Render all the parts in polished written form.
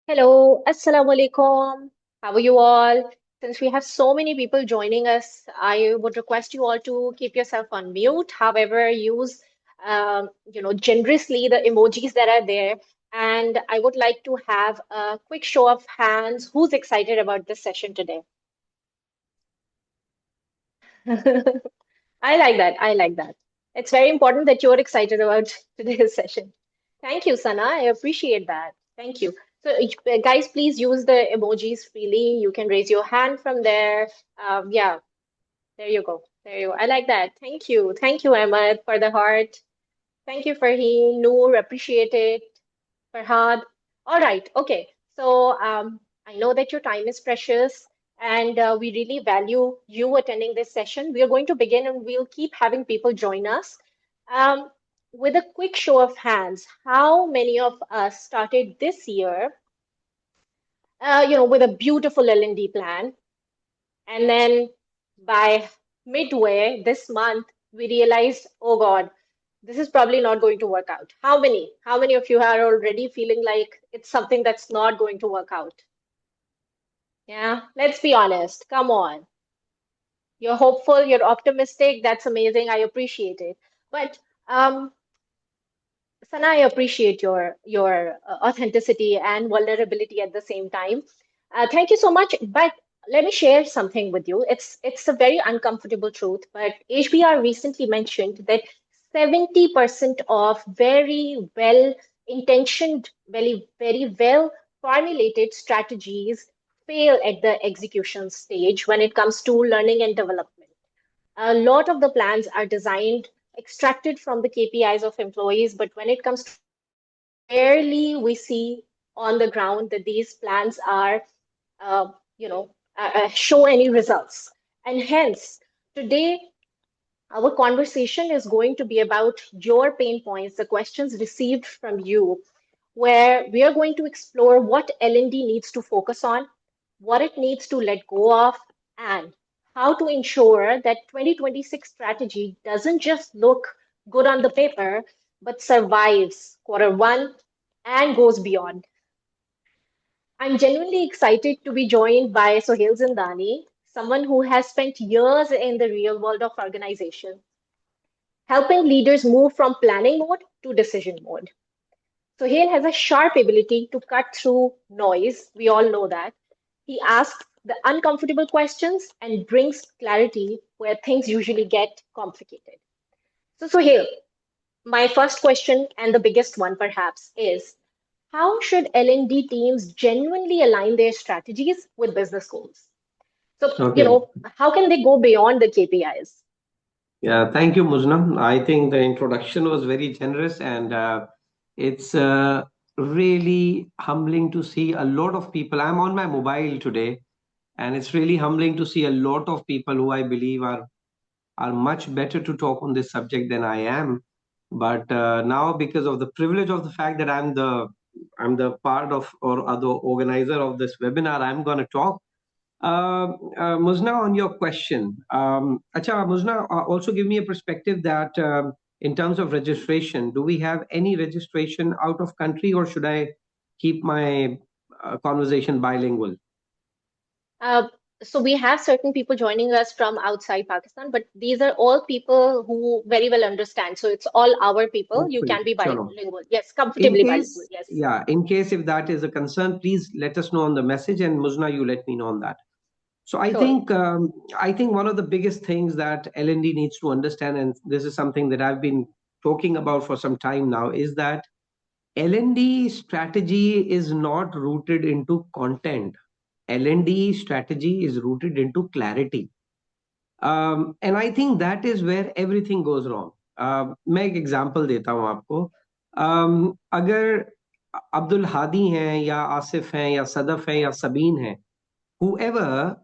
Hello, Assalamu alaikum. How are you all? Since we have so many people joining us, I would request you all to keep yourself on mute. However, use generously the emojis that are there. And I would like to have a quick show of hands. Who's excited about this session today? I like that. I like that. It's very important that you're excited about today's session. Thank you, Sana. I appreciate that. Thank you. So, guys, please use the emojis freely. You can raise your hand from there. Yeah, there you go. There you go. I like that. Thank you. Thank you, Ahmad, for the heart. Thank you, Farheen. Noor, appreciate it. Farhad. All right. Okay. So I know that your time is precious and we really value you attending this session. We are going to begin and we'll keep having people join us. Um, with a quick show of hands, how many of us started this year, with a beautiful L&D plan, and then by midway this month, we realized, oh God, this is probably not going to work out. How many? How many of you are already feeling like it's something that's not going to work out? Yeah, let's be honest. Come on. You're hopeful, you're optimistic. That's amazing. I appreciate it. But Sana, I appreciate your authenticity and vulnerability at the same time. Thank you so much. But let me share something with you. It's a very uncomfortable truth, but HBR recently mentioned that 70% of very well intentioned, very well formulated strategies fail at the execution stage when it comes to learning and development. A lot of the plans are designed, extracted from the KPIs of employees, but when it comes to rarely we see on the ground that these plans are, show any results. And hence, today, our conversation is going to be about your pain points, the questions received from you, where we are going to explore what L&D needs to focus on, what it needs to let go of, and how to ensure that 2026 strategy doesn't just look good on the paper, but survives quarter one and goes beyond. I'm genuinely excited to be joined by Sohail Zindani, someone who has spent years in the real world of organization, helping leaders move from planning mode to decision mode. Sohail has a sharp ability to cut through noise. We all know that. He asks the uncomfortable questions and brings clarity where things usually get complicated. So, Sohail, my first question, and the biggest one perhaps, is how should L&D teams genuinely align their strategies with business goals? So, Okay. how can they go beyond the KPIs? Yeah, thank you, Muzna. I think the introduction was very generous, and it's really humbling to see a lot of people. I'm on my mobile today, and it's really humbling to see a lot of people who I believe are much better to talk on this subject than I am. But now, because of the privilege of the fact that I'm the part of or other organizer of this webinar, I'm going to talk. Muzna, on your question, Acha, Muzna, also give me a perspective that in terms of registration, do we have any registration out of country, or should I keep my conversation bilingual? Uh, so we have certain people joining us from outside Pakistan, but these are all people who very well understand. So it's all our people. You Hopefully, can be chalo. bilingual. Yes, In comfortably bilingual. case, Yes. yeah, in case if that is a concern, please let us know on the message, and Muzna, you let me know on that. So Sure. I think one of the biggest things that L&D needs to understand, and this is something that I've been talking about for some time now, is that L&D strategy is not rooted into content. L&D strategy is rooted into clarity. And I think that is where everything goes wrong. मैं एक example देता हूँ आपको. अगर अब्दुल हादी हैं या आसिफ हैं या सदफ हैं या सबीन हैं, whoever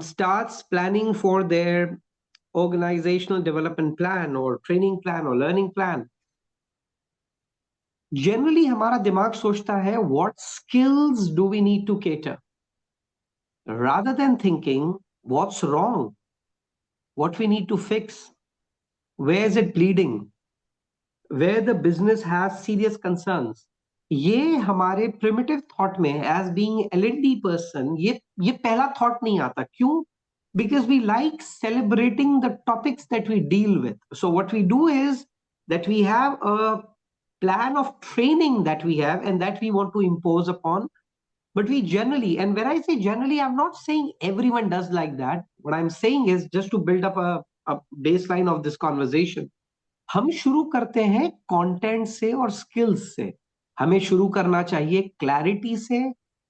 starts planning for their organizational development plan or training plan or learning plan, generally हमारा दिमाग सोचता है what skills do we need to cater, rather than thinking what's wrong, what we need to fix, where is it bleeding, where the business has serious concerns. ये हमारे primitive thought में as being L&D person ये पहला thought नहीं आता. क्यों? Because we like celebrating the topics that we deal with. So what we do is that we have a plan of training that we have and that we want to impose upon. But we generally, and when I say generally, I'm not saying everyone does like that. What I'm saying is just to build up a baseline of this conversation. हम शुरू करते हैं content से और skills से. हमें शुरू करना चाहिए क्लैरिटी से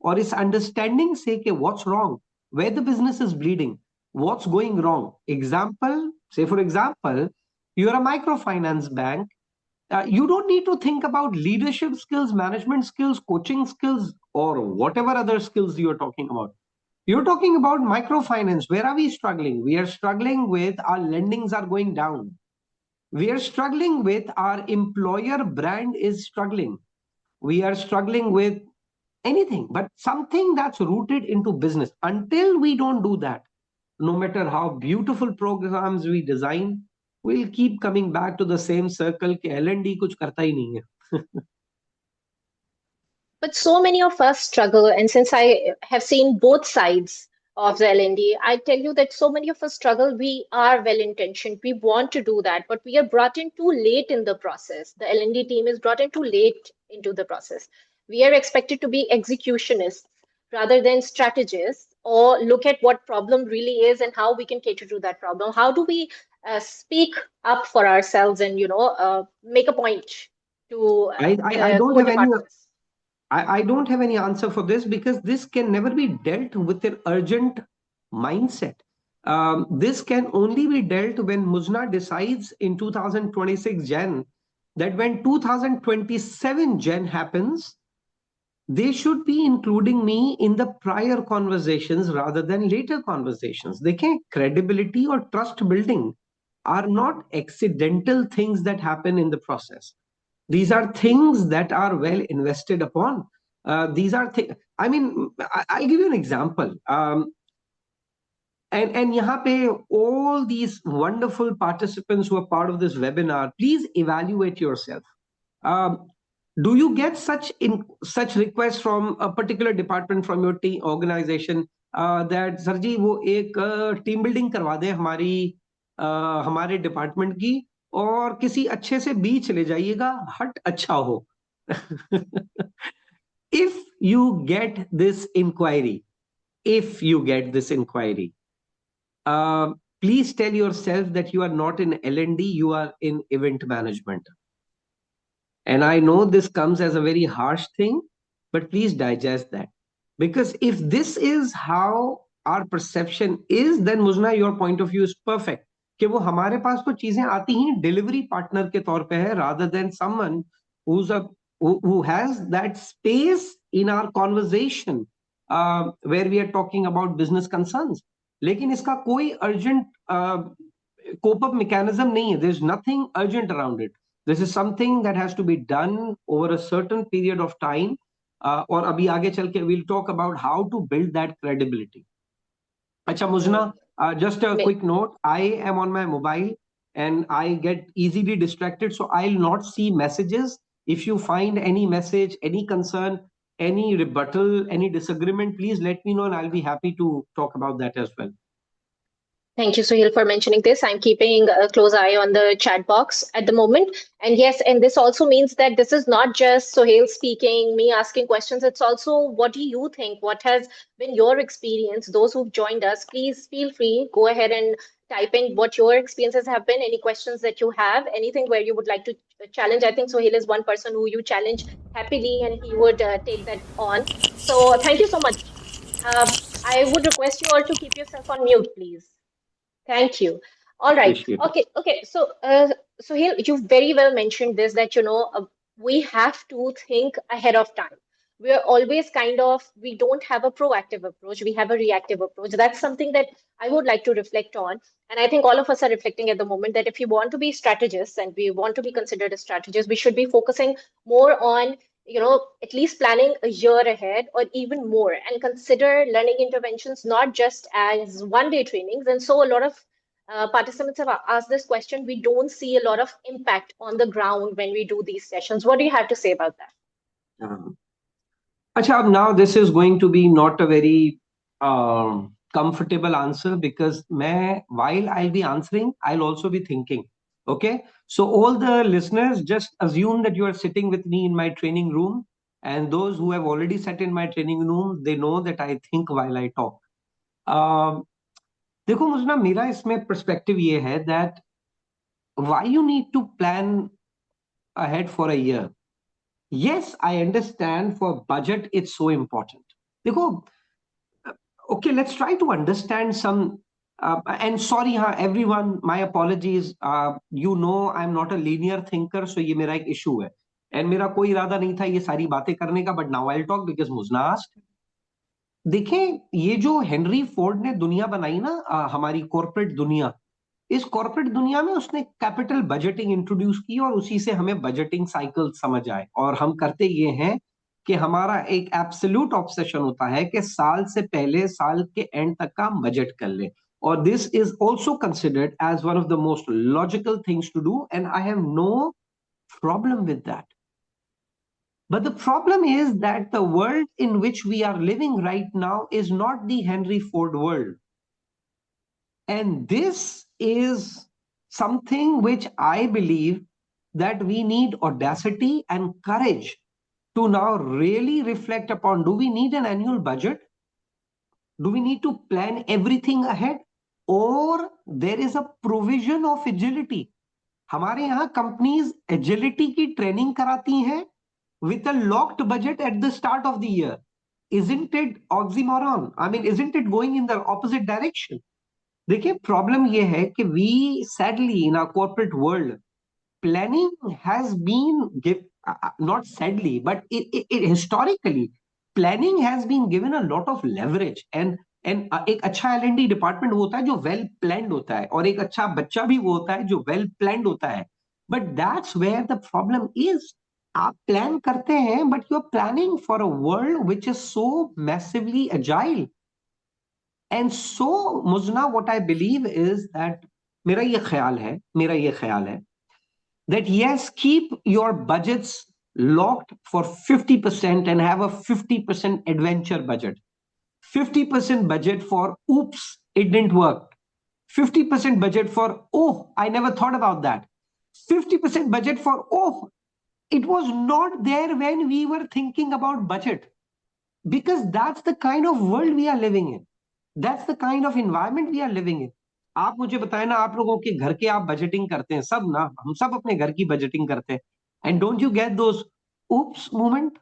और इस अंडरस्टैंडिंग से कि what's wrong, where the business is bleeding, what's going wrong. Example, say for example, you're a microfinance bank. You don't need to think about leadership skills, management skills, coaching skills, or whatever other skills you're talking about. You're talking about microfinance. Where are we struggling? We are struggling with our lendings are going down. We are struggling with our employer brand is struggling. We are struggling with anything, but something that's rooted into business. Until we don't do that, no matter how beautiful programs we design, we'll keep coming back to the same circle कि L&D कुछ करता ही नहीं है. But so many of us struggle, and since I have seen both sides of the L&D, I tell you that so many of us struggle. We are well intentioned, we want to do that, but we are brought in too late in the process. The L&D team is brought in too late into the process. We are expected to be executionists rather than strategists, or look at what problem really is and how we can cater to that problem. How do we speak up for ourselves and make a point to I the don't core have any departments? I don't have any answer for this because this can never be dealt with an urgent mindset. This can only be dealt when Muzna decides in 2026 Jan that when 2027 Jan happens, they should be including me in the prior conversations rather than later conversations. They can credibility or trust building are not accidental things that happen in the process. These are things that are well invested upon. These are things. I mean, I'll give you an example. And यहाँ पे all these wonderful participants who are part of this webinar, please evaluate yourself. Um, do you get such requests from a particular department from your team organization that sir ji वो एक team building करवा दें हमारे department की और किसी अच्छे से बीच ले जाइएगा हट अच्छा हो. if you get this inquiry if you get this inquiry, uh, please tell yourself that you are not in L&D, you are in event management. And I know this comes as a very harsh thing, but please digest that. Because if this is how our perception is, then Muzna, your point of view is perfect. कि वो हमारे पास तो चीजें आती ही delivery partner के तौर पे है rather than someone who's a who has that space in our conversation where we are talking about business concerns. लेकिन इसका कोई urgent cope up mechanism nahi hai. There's nothing urgent around it. This is something that has to be done over a certain period of time. और अभी आगे चल के we'll talk about how to build that credibility. अच्छा मुजना, Hmm. just a quick note. I am on my mobile and I get easily distracted, so I'll not see messages. If you find any message, any concern, any rebuttal, any disagreement, please let me know and I'll be happy to talk about that as well. Thank you, Sohail, for mentioning this. I'm keeping a close eye on the chat box at the moment. And yes, and this also means that this is not just Sohail speaking, me asking questions. It's also what do you think? What has been your experience? Those who've joined us, please feel free. Go ahead and type in what your experiences have been, any questions that you have, anything where you would like to challenge. I think Sohail is one person who you challenge happily and he would take that on. So thank you so much. I would request you all to keep yourself on mute, please. Thank you. All right. Appreciate it. Okay. So here you very well mentioned this that we have to think ahead of time. We're always we don't have a proactive approach. We have a reactive approach. That's something that I would like to reflect on. And I think all of us are reflecting at the moment that if you want to be strategists and we want to be considered a strategist, we should be focusing more on at least planning a year ahead or even more, and consider learning interventions not just as one day trainings. And so a lot of participants have asked this question. We don't see a lot of impact on the ground when we do these sessions. What do you have to say about that? Um, Acha, now this is going to be not a very comfortable answer because while I'll be answering, I'll also be thinking. Okay, so all the listeners just assume that you are sitting with me in my training room, and those who have already sat in my training room, they know that I think while I talk. Um, देखो मुझना मेरा इसमें perspective ये है that why you need to plan ahead for a year. Yes, I understand for budget it's so important. देखो, okay, let's try to understand some. And sorry, everyone, my apologies. I'm not a linear thinker, so ये मेरा एक issue है. And मेरा कोई इरादा नहीं था ये सारी बातें करने का, but now I'll talk because मुझना asked. देखें, ये जो हेनरी फोर्ड ने दुनिया बनाई ना, हमारी कॉर्पोरेट दुनिया, इस कॉर्पोरेट दुनिया में उसने कैपिटल बजटिंग इंट्रोड्यूस की और उसी से हमें बजटिंग साइकिल समझ आए और हम करते ये हैं कि हमारा एक एब्सोल्यूट ऑब्सेशन होता है कि साल से पहले साल के एंड तक का बजट कर ले और this is also considered as one of the most logical things to do and I have no problem with that. But the problem is that the world in which we are living right now is not the Henry Ford world. And this is something which I believe that we need audacity and courage to now really reflect upon. Do we need an annual budget? Do we need to plan everything ahead? Or there is a provision of agility? हमारे यहाँ companies agility की training कराती हैं with a locked budget at the start of the year. Isn't it oxymoron? I mean, isn't it going in the opposite direction? देखिए problem ये है कि we sadly in our corporate world planning has been not sadly but historically planning has been given a lot of leverage and एक अच्छा L&D department वो होता है जो वेल प्लान्ड होता है और एक अच्छा बच्चा भी वो होता है जो वेल प्लान्ड होता है but that's where the problem is आप प्लान करते हैं but you are planning for a world which is so massively agile and so Muzna what I believe is that मेरा ये ख्याल है that yes, keep your budgets locked for 50% and have a 50% adventure budget. 50% budget for oops, it didn't work. 50% budget for oh, I never thought about that. 50% budget for oh, it was not there when we were thinking about budget. Because that's the kind of world we are living in. That's the kind of environment we are living in. आप मुझे बताएं ना, आप लोगों के घर के आप बजटिंग करते हैं सब ना, हम सब अपने घर की बजटिंग करते हैं and don't you get those oops moment,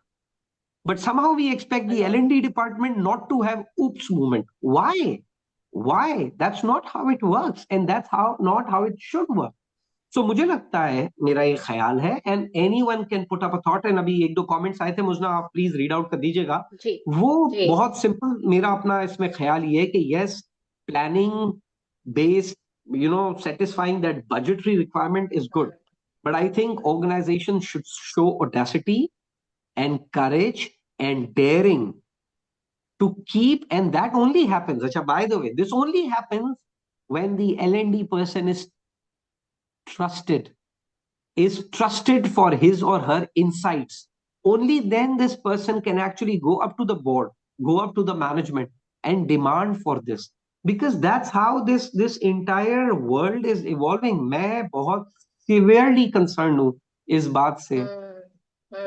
but somehow we expect the L&D department not to have oops moment. Why? That's not how it works and that's how not how it should work. सो मुझे लगता है, मेरा ये ख्याल है and any one can put up a thought and अभी एक दो कमेंट्स आए थे मुझे, आप प्लीज रीड आउट कर दीजिएगा. जी वो जी बहुत सिंपल मेरा अपना इसमें ख्याल ये है कि yes, planning based, satisfying that budgetary requirement is good. But I think organizations should show audacity and courage and daring to keep, and that only happens. Acha, by the way, this only happens when the L&D person trusted, is trusted for his or her insights. Only then this person can actually go up to the board, go up to the management and demand for this. Because that's how this entire world is evolving. मैं बहुत severely concerned हूँ इस बात से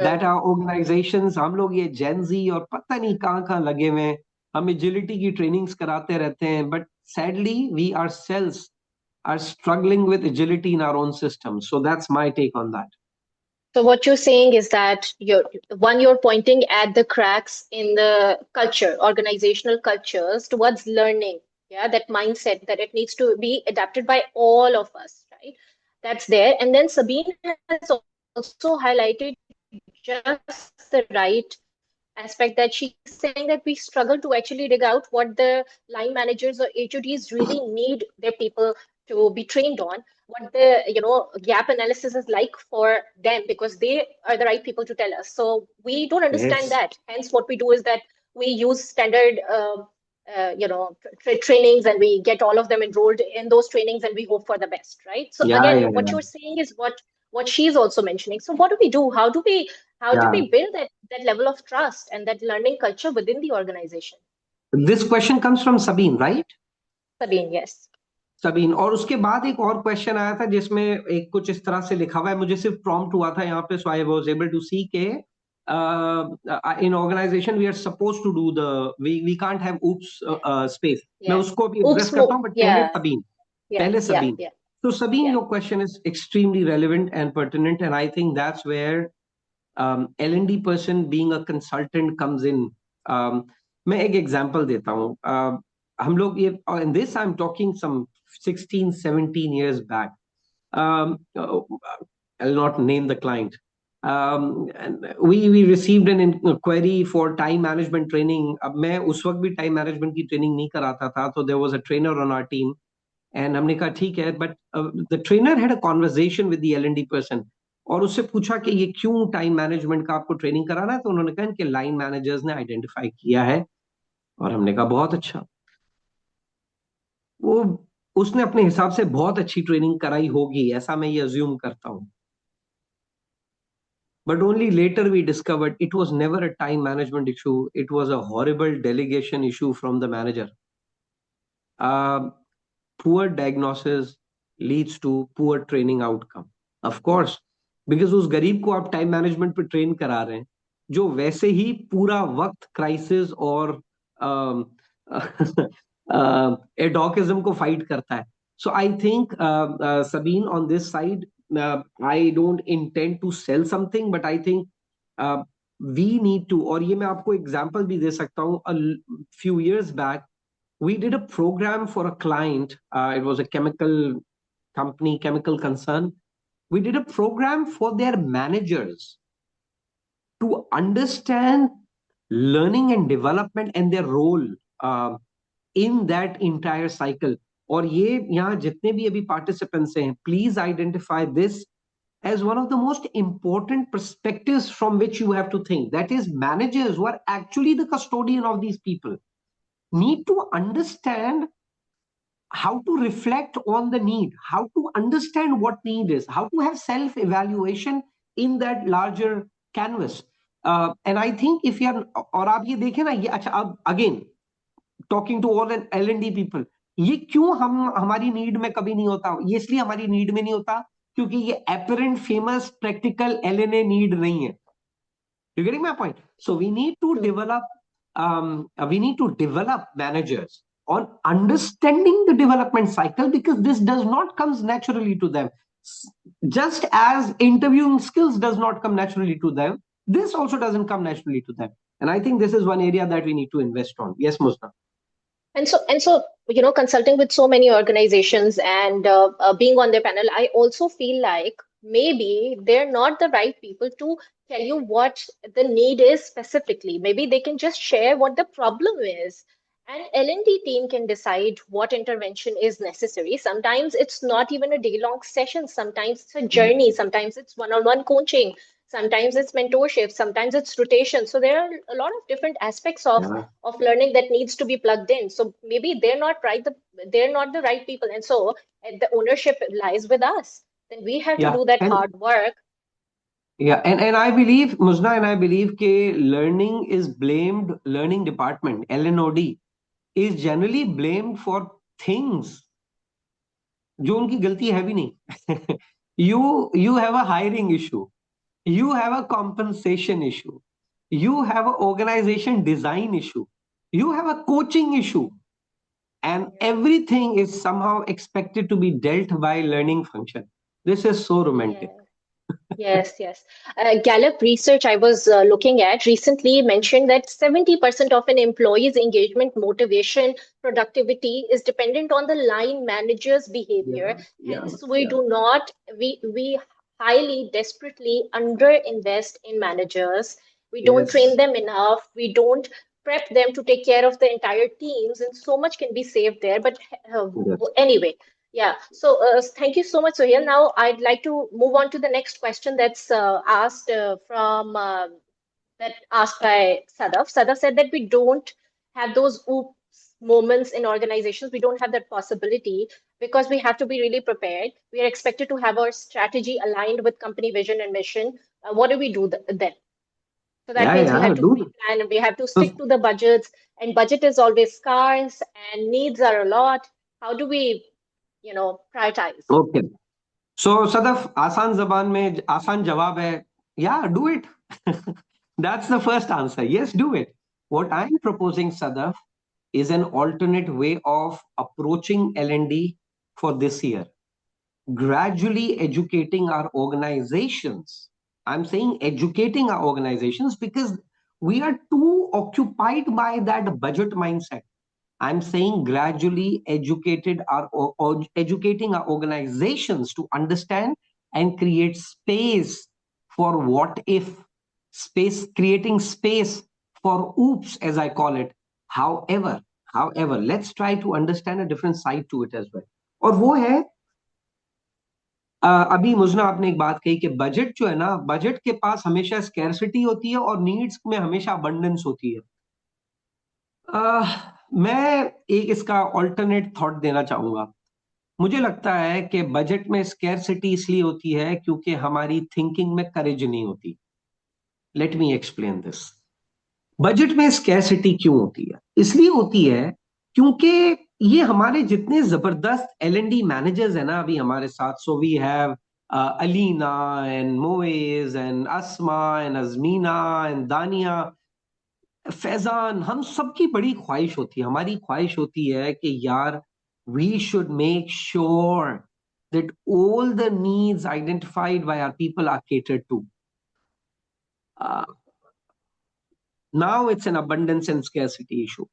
that our organizations, हम लोग ये Gen Z और पता नहीं कहाँ कहाँ लगे हुए हैं, हम agility की trainings कराते रहते हैं, but sadly we ourselves are struggling with agility in our own system. So that's my take on that. So what you're saying is that you're pointing at the cracks in the culture, organizational cultures towards learning. Yeah, that mindset that it needs to be adapted by all of us, right? That's there. And then Sabine has also highlighted just the right aspect that she's saying that we struggle to actually dig out what the line managers or HODs really need their people to be trained on, what the gap analysis is like for them, because they are the right people to tell us. So we don't understand Yes. that. Hence, what we do is that we use standard trainings, and we get all of them enrolled in those trainings, and we hope for the best, right? So Yeah, again, yeah, what yeah. you're saying is what she's also mentioning. So what do we do? How do we build that level of trust and that learning culture within the organization? This question comes from Sabine, right? Sabine, yes. Sabeen, और उसके बाद एक और question आया था जिसमें एक कुछ इस तरह से लिखा हुआ है, मुझे सिर्फ प्रॉम्प्ट हुआ था यहाँ पे, so I was able to see के in organization we are suppose to do the we can't have oops space. मैं Yeah. उसको भी एड्रेस Oops, करता हूँ, बट पहले yeah, सबीन, yeah, पहले yeah, Sabeen. yeah, So Sabine, yeah. your question is extremely relevant and pertinent, and I think that's where L&D person being a consultant comes in. मैं एक example देता हूँ. हम लोग ये, in this I'm talking some 16 17 years back. I'll not name the client. And we received an inquiry for time management training. अब मैं उस वक्त भी time management की training नहीं कराता था, तो there was a trainer on our team. And हमने कहा ठीक है, but the trainer had a conversation with the L&D person, और उससे पूछा कि ये क्यों टाइम मैनेजमेंट का आपको ट्रेनिंग कराना है, तो उन्होंने कहा कि लाइन मैनेजर्स ने आइडेंटिफाई किया है. और हमने कहा बहुत अच्छा. वो उसने अपने हिसाब से बहुत अच्छी ट्रेनिंग कराई होगी, ऐसा मैं ये अज्यूम करता हूँ. But only later we discovered it was never a time management issue. It was a horrible delegation issue from the manager. Uh, Poor diagnosis leads to poor training outcome. Of course, because उस गरीब को आप time management पे train करा रहे हैं, जो वैसे ही पूरा वक्त क्राइसिस और एडॉकिज्म को फाइट करता है. So I think Sabeen, on this side, I don't intend to sell something, but I think we need to, और ये मैं आपको एग्जांपल भी दे सकता हूँ. Few years back we did a program for a client. It was a chemical company, chemical concern. We did a program for their managers to understand learning and development and their role uh, in that entire cycle. और ये यहाँ जितने भी अभी participants हैं, please identify this as one of the most important perspectives from which you have to think. That is, managers who are actually the custodian of these people need to understand how to reflect on the need, how to understand what need is, how to have self evaluation in that larger canvas. And I think if you are, और आप ये देखें ना, ये अच्छा, अब again talking to all L&D people, ये क्यों हम हमारी नीड में कभी नहीं होता? ये इसलिए हमारी नीड में नहीं होता क्योंकि ये apparent famous practical LNA need नहीं है. You getting my point? So we need to True. develop managers on understanding the development cycle, because this does not comes naturally to them. Just as interviewing skills does not come naturally to them, this also doesn't come naturally to them. And I think this is one area that we need to invest on. Yes, Musna. And so, consulting with so many organizations and being on their panel, I also feel like maybe they're not the right people to tell you what the need is specifically. Maybe they can just share what the problem is. And L&D team can decide what intervention is necessary. Sometimes it's not even a day-long session. Sometimes it's a journey. Sometimes it's one-on-one coaching. Sometimes it's mentorship. Sometimes it's rotation. So there are a lot of different aspects of Yeah. learning that needs to be plugged in. So maybe they're not the right people, and so the ownership lies with us. Then we have to Yeah. do that And hard work. yeah, and I believe, Musna, and I believe that learning department, LNOD, is generally blamed for things जो उनकी गलती है भी नहीं. You have a hiring issue, you have a compensation issue, you have an organization design issue, you have a coaching issue, and everything is somehow expected to be dealt by learning function. This is so romantic. Yeah. Yes, yes. Gallup research I was looking at recently mentioned that 70% of an employee's engagement, motivation, productivity is dependent on the line manager's behavior. Yeah, yeah, Hence, we yeah. do not, we highly, desperately underinvest in managers. We don't train Yes, them enough. We don't prep them to take care of the entire teams, and so much can be saved there. But yes. anyway, yeah. So thank you so much, Sohail. Now I'd like to move on to the next question that's asked from that asked by Sadaf. Sadaf said that we don't have those oops moments in organizations. We don't have that possibility because we have to be really prepared. We are expected to have our strategy aligned with company vision and mission. What do we do then? So that Yeah, means we yeah, have to dude. pre-plan and we have to So, stick to the budgets, and budget is always scarce and needs are a lot. How do we, prioritize? okay. So, Sadaf, आसान जबान में आसान जवाब है, yeah, do it. That's the first answer. Yes, do it. What I'm proposing, Sadaf, is an alternate way of approaching L&D for this year. Gradually educating our organizations. I'm saying educating our organizations because we are too occupied by that budget mindset. I'm saying gradually educating our organizations to understand and create space for what if, space, creating space for oops, as I call it. However, let's try to understand a different side to it as well. और वो है अभी मुजना आपने एक बात कही कि budget जो है ना, बजट के पास हमेशा स्कैरसिटी होती है और नीड्स में हमेशा अबंडेंस होती है। मैं एक इसका ऑल्टरनेट थॉट देना चाहूंगा। मुझे लगता है कि बजट में स्कैरसिटी इसलिए होती है क्योंकि हमारी थिंकिंग में करेज नहीं होती। Let me explain this. Budget में स्कैरसिटी क्यों होती है? इसलिए होती है क्योंकि ये हमारे जितने जबरदस्त L&D मैनेजर्स है ना अभी हमारे साथ, so we have Alina and Moiz and Asma and Ajmina and Dania, Faizan, हम सबकी बड़ी ख्वाहिश होती है, हमारी ख्वाहिश होती है कि यार we should make sure that all the needs identified by our people are catered to. Uh, Now it's an abundance and scarcity issue.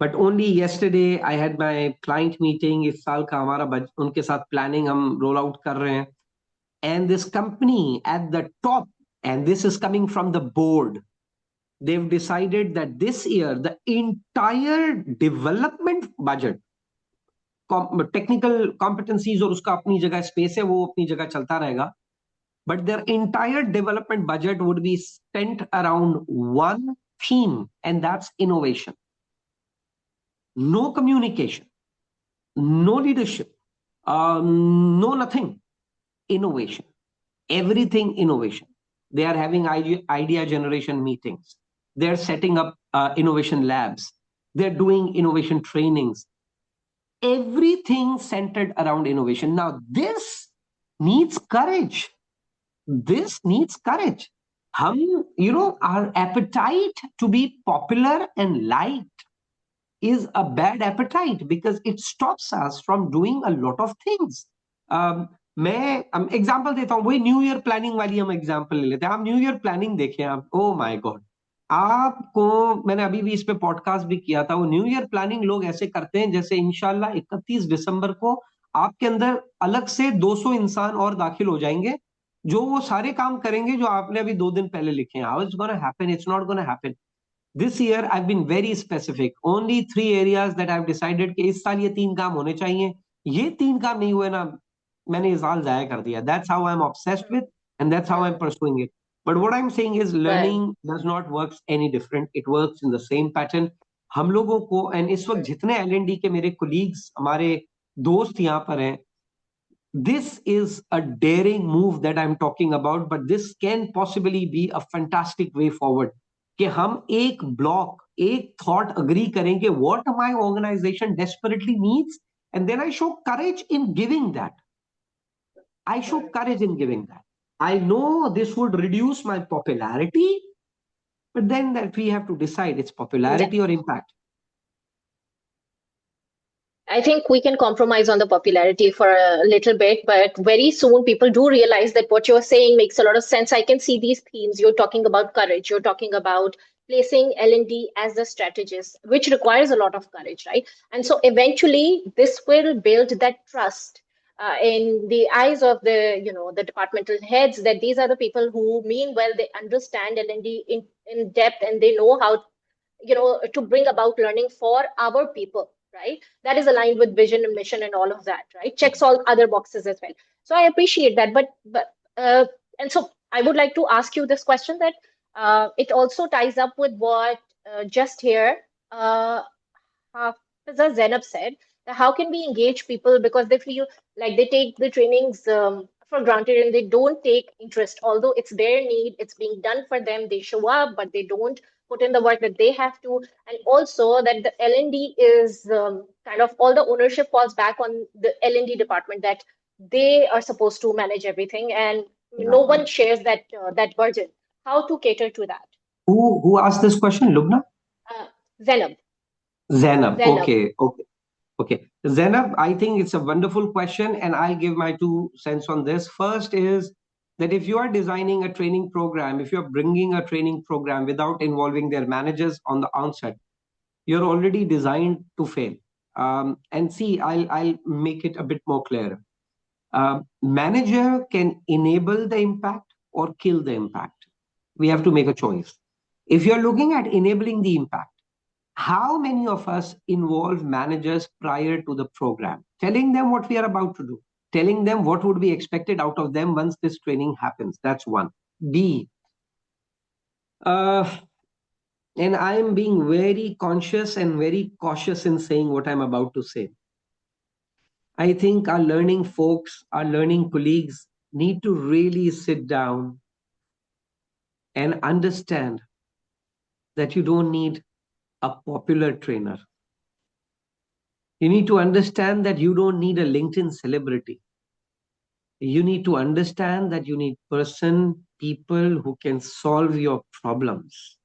But only yesterday I had my client meeting. इस साल का हमारा उनके साथ planning हम roll out कर रहे हैं. And this company at the top, and this is coming from the board, they've decided that this year the entire development budget, technical competencies और उसका अपनी जगह स्पेस है, वो अपनी जगह चलता रहेगा, but their entire development budget would be spent around one theme, and that's innovation. No communication, no leadership, no nothing. Innovation, everything innovation. They are having idea generation meetings. They're setting up innovation labs. They're doing innovation trainings. Everything centered around innovation. Now, this needs courage. This needs courage. Our appetite to be popular and liked is a bad appetite because it stops us from doing a lot of things. मैं example देता हूँ, वही new year planning वाली हम example ले लेते हैं। आप न्यू ईयर प्लानिंग देखें, आप, ओ माय गॉड, आपको, मैंने अभी भी इस पे पॉडकास्ट भी किया था, वो न्यू ईयर प्लानिंग लोग ऐसे करते हैं जैसे इंशाल्लाह 31 दिसंबर को आपके अंदर अलग से 200 इंसान और दाखिल हो जाएंगे जो वो सारे काम करेंगे जो आपने अभी 2 दिन पहले लिखे हैं। How it's gonna happen? It's not gonna happen. This year I've been very specific. Only 3 areas that I've decided कि इस साल ये 3 काम होने चाहिए। ये 3 काम नहीं हुए ना, मैंने ये साल जाया कर दिया. That's how I'm obsessed with, and that's how I'm pursuing it. But what I'm saying is Right. learning does not work any different. It works in the same pattern. हम लोगों को, and इस वक्त जितने L&D के मेरे colleagues, हमारे दोस्त यहाँ पर हैं, this is a daring move that I'm talking about, but this can possibly be a fantastic way forward. कि हम एक ब्लॉक, एक थॉट अग्री करेंगे what my organization desperately needs, and then I show courage in giving that. I show courage in giving that. I know this would reduce my popularity, but then that we have to decide it's Yeah. popularity or impact. I think we can compromise on the popularity for a little bit, but very soon people do realize that what you're saying makes a lot of sense. I can see these themes. You're talking about courage. You're talking about placing L&D as the strategist, which requires a lot of courage, right? And so eventually this will build that trust in the eyes of the departmental heads that these are the people who mean well, they understand L&D in depth, and they know how to bring about learning for our people, right? That is aligned with vision and mission and all of that, right? Checks all other boxes as well. So I appreciate that, but and so I would like to ask you this question that it also ties up with what just here Hafiza Zainab said, that how can we engage people because they feel like they take the trainings for granted and they don't take interest. Although it's their need, it's being done for them. They show up, but they don't put in the work that they have to. And also that the L&D is kind of all the ownership falls back on the L&D department, that they are supposed to manage everything, and no Yeah. one shares that burden. How to cater to that? Who asked this question, Lubna? Uh, Zenab, Zainab. Zenab. Okay, okay, okay. Zainab, I think it's a wonderful question, and I'll give my 2 cents on this. First is that if you are designing a training program, if you're bringing a training program without involving their managers on the onset, you're already designed to fail. And see, I'll make it a bit more clear. Manager can enable the impact or kill the impact. We have to make a choice. If you're looking at enabling the impact, how many of us involve managers prior to the program, telling them what we are about to do, telling them what would be expected out of them once this training happens? That's one. B, uh, and I am being very conscious and very cautious in saying what I'm about to say. I think our learning folks, our learning colleagues need to really sit down and understand that you don't need a popular trainer. You need to understand that you don't need a LinkedIn celebrity. You need to understand that you need people who can solve your problems.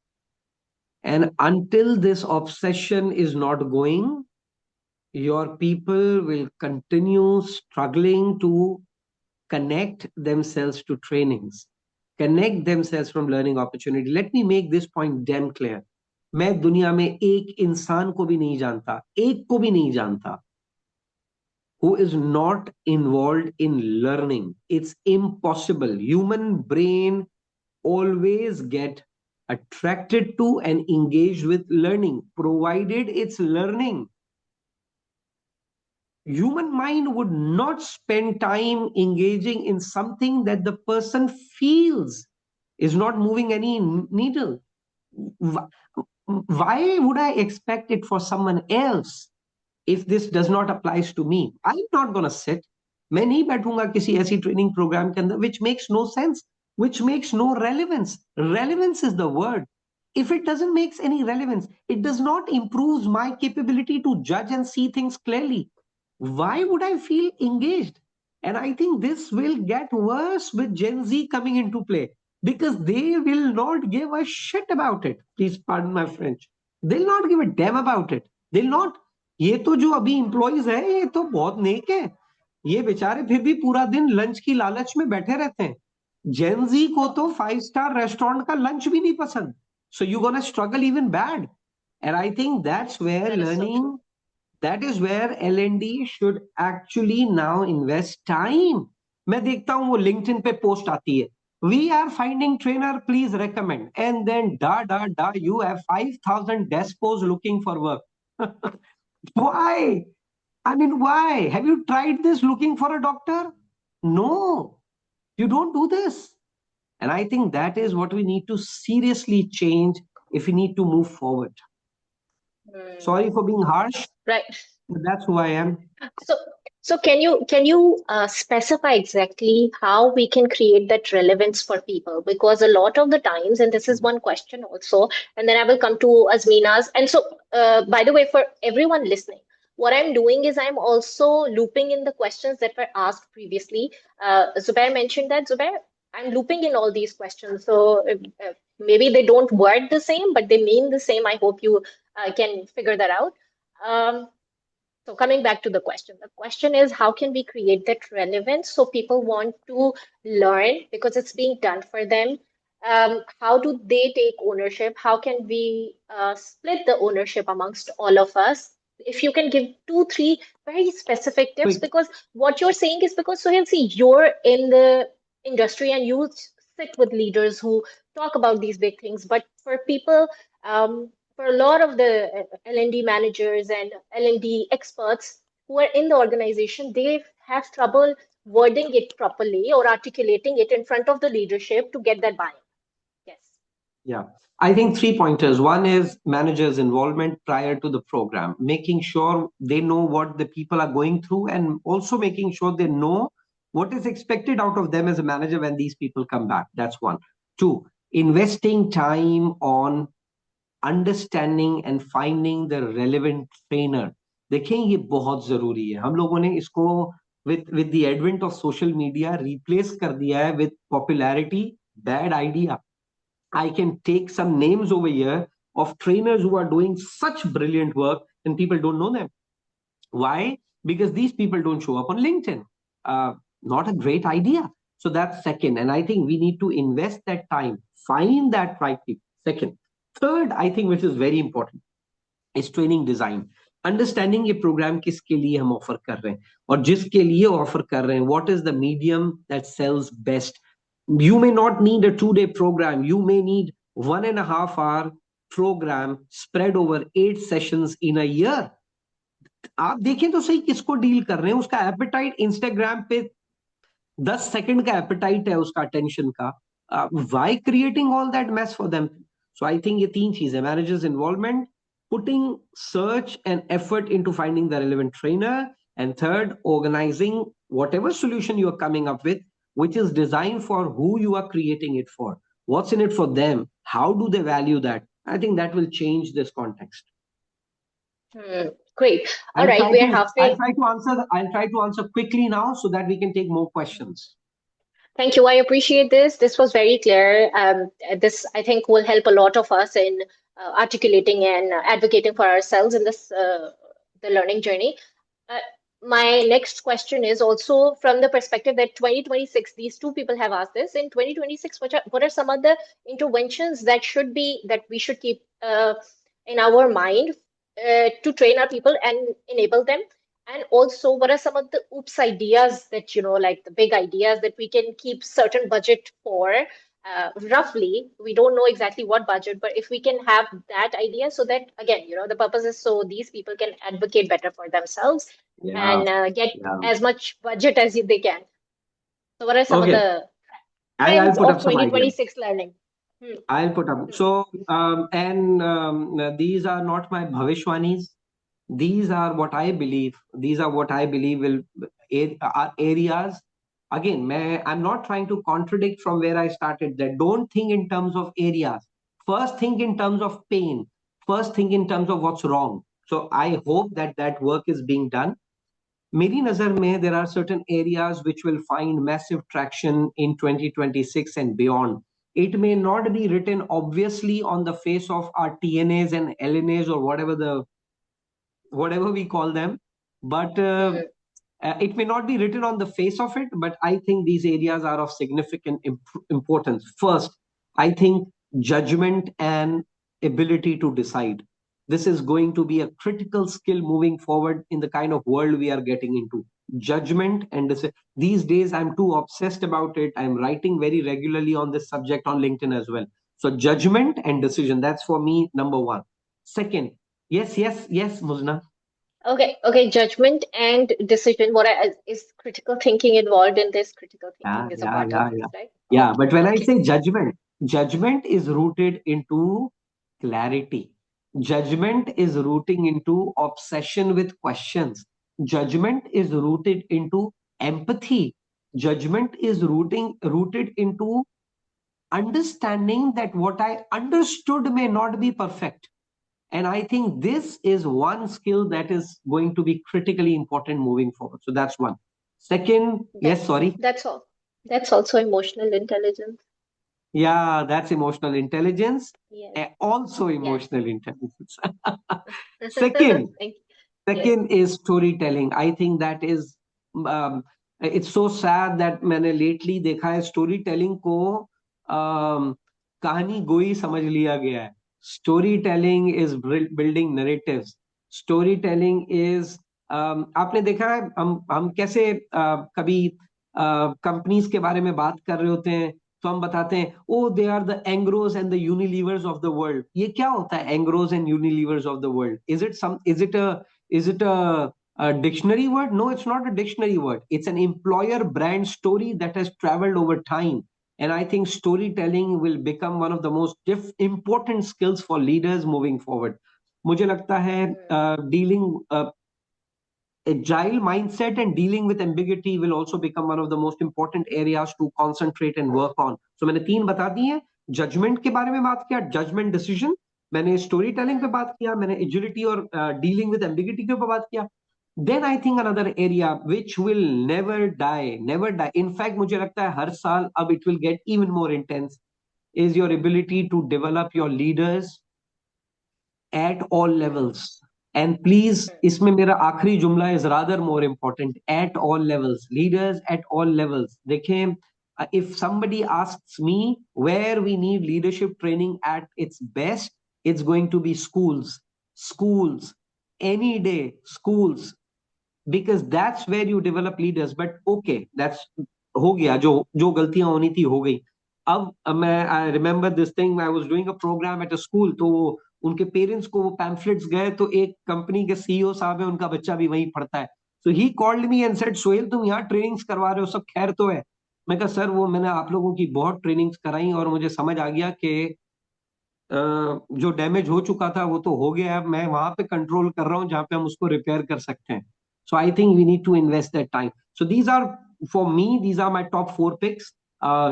And until this obsession is not going, your people will continue struggling to connect themselves to trainings, connect themselves from learning opportunity. Let me make this point damn clear. मैं दुनिया में एक इंसान को भी नहीं जानता, एक को भी नहीं जानता who is not involved in learning. It's impossible. Human brain always get attracted to and engaged with learning, provided it's learning. Human mind would not spend time engaging in something that the person feels is not moving any needle. Why would I expect it for someone else if this does not applies to me? I'm not going to sit. मैं नहीं बैठूंगा किसी ऐसी training programme के अंदर which makes no sense, which makes no relevance. Relevance is the word. If it doesn't make any relevance, it does not improve my capability to judge and see things clearly. Why would I feel engaged? And I think this will get worse with Gen Z coming into play because they will not give a shit about it. Please pardon my French. They'll not give a damn about it. They'll not. ये तो जो अभी employees है ये तो बहुत नेक है, ये बेचारे फिर भी पूरा दिन लंच की लालच में बैठे रहते हैं. जेनजी को तो 5 स्टार रेस्टोरेंट का लंच भी नहीं पसंद. So you gonna struggle even bad. And I think that's where That is so learning, true. that is where L&D should actually now invest time. मैं देखता हूँ वो LinkedIn पे पोस्ट आती है, we are finding trainer, please recommend, and then da you have 5,000 despos looking for work. Why? I mean, why? Have you tried this looking for a doctor? No, you don't do this. And I think that is what we need to seriously change if we need to move forward. Sorry Hmm. for being harsh, Right. but that's who I am. So, so can you specify exactly how we can create that relevance for people? Because a lot of the times, and this is one question also, and then I will come to Azmina's. And so, by the way, for everyone listening, what I'm doing is I'm also looping in the questions that were asked previously. Zubair mentioned that. Zubair, I'm looping in all these questions. So maybe they don't word the same, but they mean the same. I hope you can figure that out. So coming back to the question is how can we create that relevance so people want to learn because it's being done for them? How do they take ownership? How can we split the ownership amongst all of us? If you can give two, three very specific tips, Quick. because what you're saying is because Sohail, see, you're in the industry and you sit with leaders who talk about these big things. But for people, for a lot of the L&D managers and L&D experts who are in the organization, they have trouble wording it properly or articulating it in front of the leadership to get that buy-in. Yes. Yeah. I think 3 pointers. One is managers' involvement prior to the program, making sure they know what the people are going through and also making sure they know What is expected out of them as a manager when these people come back? That's one. Two, investing time on understanding and finding the relevant trainer. देखें ये बहुत जरूरी है. हम लोगों ने इसको with the advent of social media replace कर दिया है with popularity. Bad idea. I can take some names over here of trainers who are doing such brilliant work and people don't know them. Why? Because these people don't show up on LinkedIn. Not a great idea. So that's second. And I think we need to invest that time, find that right people. Second. Third, I think, which is very important, is training design. Understanding ये programme किसके लिए हम offer कर रहे हैं और जिसके लिए ऑफर कर रहे हैं, what is the medium that sells best. You may not need a 2-day program. You may need 1.5 hour program spread over 8 sessions in a year. आप देखें तो सही किसको डील कर रहे हैं. उसका एपेटाइट इंस्टाग्राम पे 10 सेकंड का एपेटाइट है उसका अटेंशन का. Why creating all that mess for them. So I think ये तीन चीजें, managers involvement, putting search and effort into finding the relevant trainer, and third, organizing whatever solution you are coming up with, which is designed for who you are creating it for. What's in it for them? How do they value that? I think that will change this context. Great. All I'll right, try we're to I'll halfway. try to answer I'll try to answer quickly now so that we can take more questions. Thank you. I appreciate this. This was very clear. This, I think, will help a lot of us in articulating and advocating for ourselves in this the learning journey. Uh, my next question is also from the perspective that 2026, these two people have asked this. In 2026, what are some of the interventions that we should keep in our mind to train our people and enable them? And also, what are some of the oops ideas that, like the big ideas that we can keep certain budget for? Roughly, we don't know exactly what budget, but if we can have that idea so that, again, the purpose is so these people can advocate better for themselves Yeah, and get yeah. as much budget as they can. So, what are some of Okay, the I'll trends put of up some ideas. 2026 learning? Hmm, I'll put up. hmm, So, and these are not my bhavishwanis. These are what I believe. These are what I believe will are areas. Again, I'm not trying to contradict from where I started. That don't think in terms of areas. First, think in terms of pain. First, think in terms of what's wrong. So, I hope that that work is being done. मेरी नजर में there are certain areas which will find massive traction in 2026 and beyond. It may not be written obviously on the face of our TNAs and LNAs or whatever we call them, but hmm. it may not be written on the face of it, but I think these areas are of significant importance. First, I think judgment and ability to decide. This is going to be a critical skill moving forward in the kind of world we are getting into. Judgment and these days, I'm too obsessed about it. I'm writing very regularly on this subject on LinkedIn as well. So, judgment and decision, that's for me number one. Second, yes, yes, yes, Muzna. Okay. Judgment and decision. Is critical thinking involved in this? Critical Yeah, thinking is a yeah, part of yeah, this, yeah. right? Yeah, Okay, but when I okay. say judgment, judgment is rooted into clarity. Judgment is rooting into obsession with questions. Judgment is rooted into empathy. Judgment is rooted into understanding that what I understood may not be perfect. And I think this is one skill that is going to be critically important moving forward. So that's one. Second, That yes, sorry. that's all. That's also emotional intelligence. Yeah, that's emotional intelligence. Yes, Also yes. emotional intelligence. Second, Thank you. Yes. second is storytelling. I think that is it's so sad that मैंने lately देखा है storytelling को कहानी गोई समझ लिया गया है. Storytelling is building narratives. Storytelling is आपने देखा है हम कैसे कभी कंपनीज के बारे में बात कर रहे होते हैं तो हम बताते हैं oh they are the Engros and the Unilevers of the world. ये क्या होता है Engros and Unilevers of the world? Is it a dictionary word? No, it's not a dictionary word. It's an employer brand story that has traveled over time. And I think storytelling will become one of the most important skills for leaders moving forward. मुझे लगता है Hmm. Dealing agile mindset and dealing with ambiguity will also become one of the most important areas to concentrate and work on. So मैंने तीन बता दी हैं. Judgement के बारे में बात किया, जजमेंट डिसीजन, मैंने स्टोरी टेलिंग पे बात किया, मैंने एजिलिटी और डीलिंग विद एम्बिगिटी के ऊपर बात किया. Then I think another area which will never die, never die, in fact मुझे लगता है हर साल अब it will get even more intense, is your ability to develop your leaders at all levels. And please, इसमें मेरा आखिरी जुमला is rather more important. At all levels, leaders at all levels. देखें, if somebody asks me where we need leadership training at its best, it's going to be schools. Schools, any day, schools, because that's where you develop leaders. But okay, that's हो गया, जो जो गलतियां होनी थी हो गई. अब मैं I remember this thing, I was doing a program at a school, तो उनके पेरेंट्स को वो पैम्फलेट्स गए, तो एक कंपनी के सीईओ साहब है, उनका बच्चा भी वहीं पढ़ता है. So he called me and said, Sohail तुम यहाँ ट्रेनिंग्स करवा रहे हो, सब खैर तो है? मैं कहा सर वो मैंने आप लोगों की बहुत ट्रेनिंग्स कराई और मुझे समझ आ गया कि जो डैमेज हो चुका था वो तो हो गया है, मैं वहां पे कंट्रोल कर रहा हूँ जहां पे हम उसको रिपेयर कर सकते हैं. So I think we need to invest that time. So these are, for me these are my top four picks.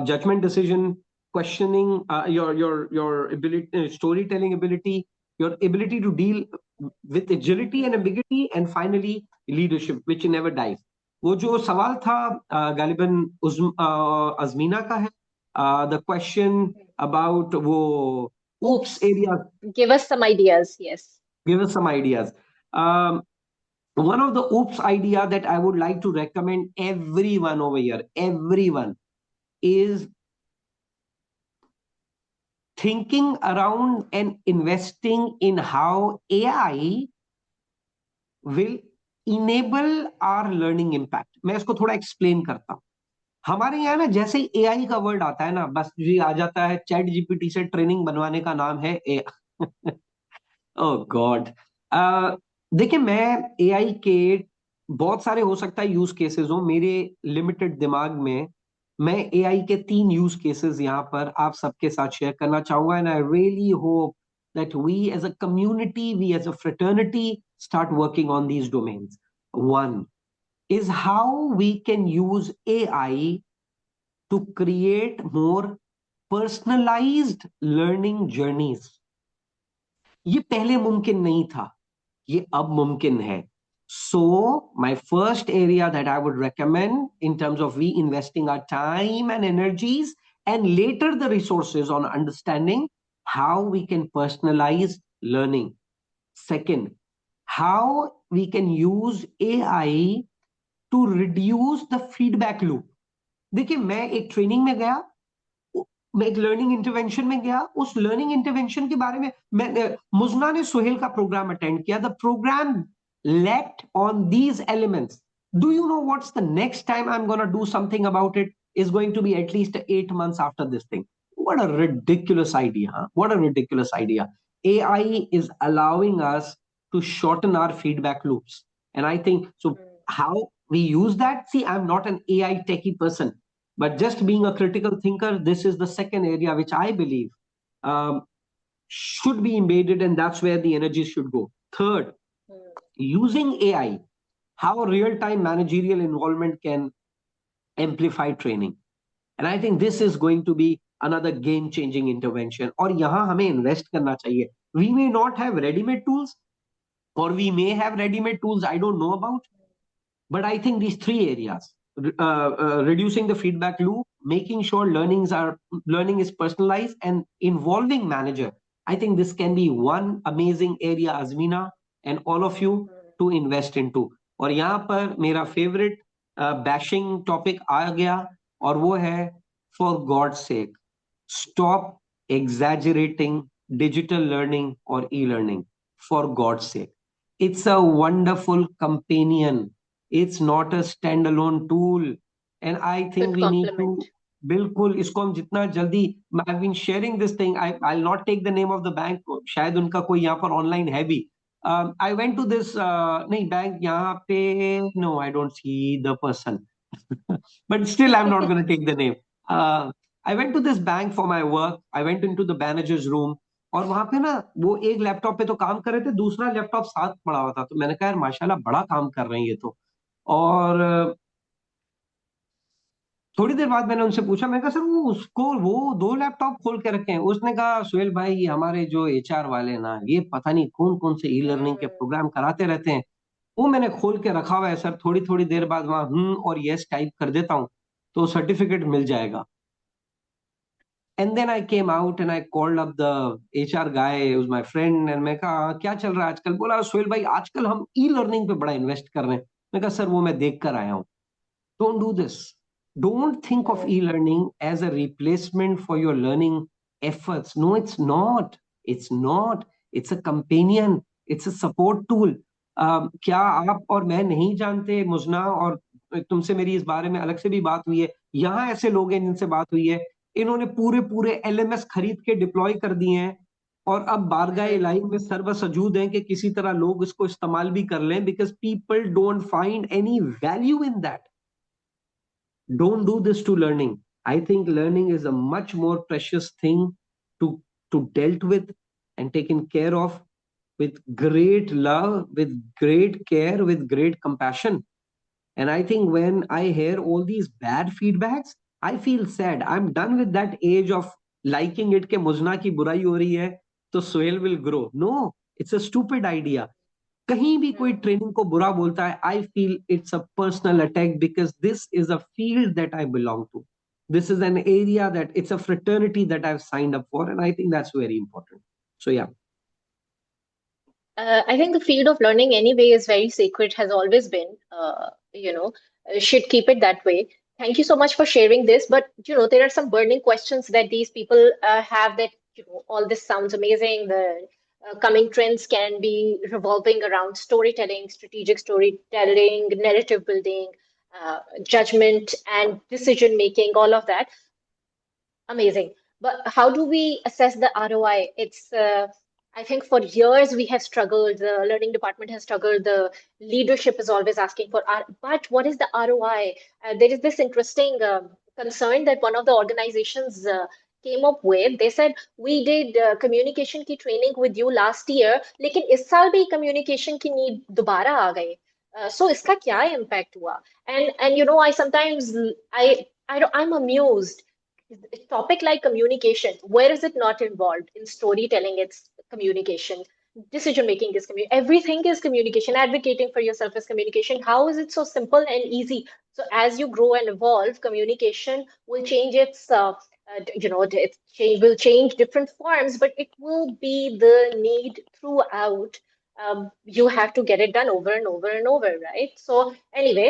Judgement decision, questioning, your ability, storytelling ability, your ability to deal with agility and ambiguity, and finally leadership which never dies. वो जो सवाल था गालिबन अजमीना का है, the question about वो oops Oops. area. Give us some ideas. Yes. Give us some ideas. One of the oops idea that I would like to recommend everyone over here, everyone, is thinking around and investing in how AI will enable our learning impact. मैं इसको थोड़ा explain करता हूँ. हमारे यहाँ ना जैसे ही AI का वर्ड आता है ना, बस जी आ जाता है चैट जीपीटी से ट्रेनिंग बनवाने का नाम है ए. ओह गॉड. देखिए मैं एआई के बहुत सारे हो सकता है यूज केसेस हो मेरे लिमिटेड दिमाग में. मैं एआई के तीन यूज केसेस यहाँ पर आप सबके साथ शेयर करना चाहूंगा, and I really hope that we as a community, we as a fraternity start working on these domains. One is how we can use AI to create more personalized learning journeys. ये पहले मुमकिन नहीं था, ये अब मुमकिन है. So my first area that I would recommend in terms of we investing our time and energies and later the resources on understanding how we can personalize learning. Second, how we can use AI to reduce the feedback loop. देखिए मैं एक training में गया, मैं एक learning intervention में गया, उस लर्निंग इंटरवेंशन के बारे में मैं मुजना ने सोहेल का प्रोग्राम अटेंड किया. The program left on these elements. Do you know what's the next time I'm going to do something about it is going to be at least 8 months after this thing? What a ridiculous idea, huh? What a ridiculous idea. AI is allowing us to shorten our feedback loops. And I think so. How we use that? See, I'm not an AI techie person, but just being a critical thinker, this is the second area which I believe um, should be embedded, and that's where the energy should go. Third, using AI, how real time managerial involvement can amplify training. And I think this is going to be another game changing intervention. और यहाँ हमें invest करना चाहिए. We may not have ready made tools, or we may have ready made tools I don't know about. But I think these three areas, reducing the feedback loop, making sure learning is personalized, and involving manager. I think this can be one amazing area, Azmina, and all of you to invest into. और यहाँ पर मेरा favorite bashing topic आ गया, और वो है for God's sake, stop exaggerating digital learning or e-learning. For God's sake, it's a wonderful companion. It's not a standalone tool. And I think Good we need to compliment. बिल्कुल इसको हम जितना जल्दी. I've been sharing this thing. I'll not take the name of the bank. शायद उनका कोई यहाँ पर ऑनलाइन है भी. I went to this नहीं बैंक यहाँ पे, no I don't see the person. But still I'm not going to take the name. I went to this bank for my work. I went into the manager's room. और वहां पे ना वो एक laptop पे तो काम कर रहे थे, दूसरा लैपटॉप साथ पड़ा हुआ था। तो मैंने कहा यार माशाल्लाह बड़ा काम कर रहे हैं ये तो। और थोड़ी देर बाद मैंने उनसे पूछा, मैं कहा सर वो उसको वो दो लैपटॉप खोल के रखे हैं? उसने कहा सुहेल भाई ये हमारे जो एचआर वाले हैं ना, ये पता नहीं कौन कौन से ई लर्निंग के हम्म। प्रोग्राम कराते रहते हैं, वो मैंने खोल के रखा हुआ है सर, थोड़ी थोड़ी देर बाद वहां और यस टाइप कर देता हूँ तो सर्टिफिकेट मिल जाएगा। And then I came out and I called up the HR guy was my friend, and मैं कहा "हाँ, क्या चल रहा है आजकल?" बोला सुहेल भाई आजकल हम ई लर्निंग पे बड़ा इन्वेस्ट कर रहे हैं। मैं कहा सर वो मैं देख कर आया हूँ। Don't do this. Don't think of hmm. e-learning as a replacement for your learning efforts. No, it's not. It's not. It's a companion. It's a support tool. क्या आप और मैं नहीं जानते मुजना, और तुमसे मेरी इस बारे में अलग से भी बात हुई है, यहाँ ऐसे लोग हैं जिनसे बात हुई है, इन्होंने पूरे पूरे एलएमएस खरीद के डिप्लॉय कर दिए हैं, और अब बारगाह हम्म। लाइन में सर्व सजूद हैं कि किसी तरह लोग इसको इस्तेमाल भी कर लें, because people don't find any value in that. Don't do this to learning. I think learning is a much more precious thing to dealt with and taken care of with great love, with great care, with great compassion. And I think when I hear all these bad feedbacks, I feel sad. I'm done with that age of liking it ke Muzna ki burai ho rahi hai, so Sohail will grow. No, it's a stupid idea. कहीं भी कोई हम्म। Training को बुरा बोलता है, I feel it's a personal attack, because this is a field that I belong to, this is an area that it's a fraternity that I have signed up for, and I think that's very important. So yeah. I think the field of learning anyway is very sacred, has always been, should keep it that way. Thank you so much for sharing this. But, there are some burning questions that these people have that, all this sounds amazing. The coming trends can be revolving around storytelling, strategic storytelling, narrative building, judgment, and decision making, all of that. Amazing. But how do we assess the ROI? I think for years we have struggled. The learning department has struggled. The leadership is always asking for but what is the ROI? There is this interesting concern that one of the organizations came up with. They said, we did communication की training with you last year, लेकिन इस साल भी communication की need दोबारा आ गई. So इसका क्या impact हुआ? And I sometimes I'm amused. A topic like communication, where is it not involved in storytelling? It's communication. Decision making is communication. Everything is communication. Advocating for yourself is communication. How is it so simple and easy? So as you grow and evolve, communication will change its, will change different forms, but it will be the need throughout. You have to get it done over and over and over, right? So anyway,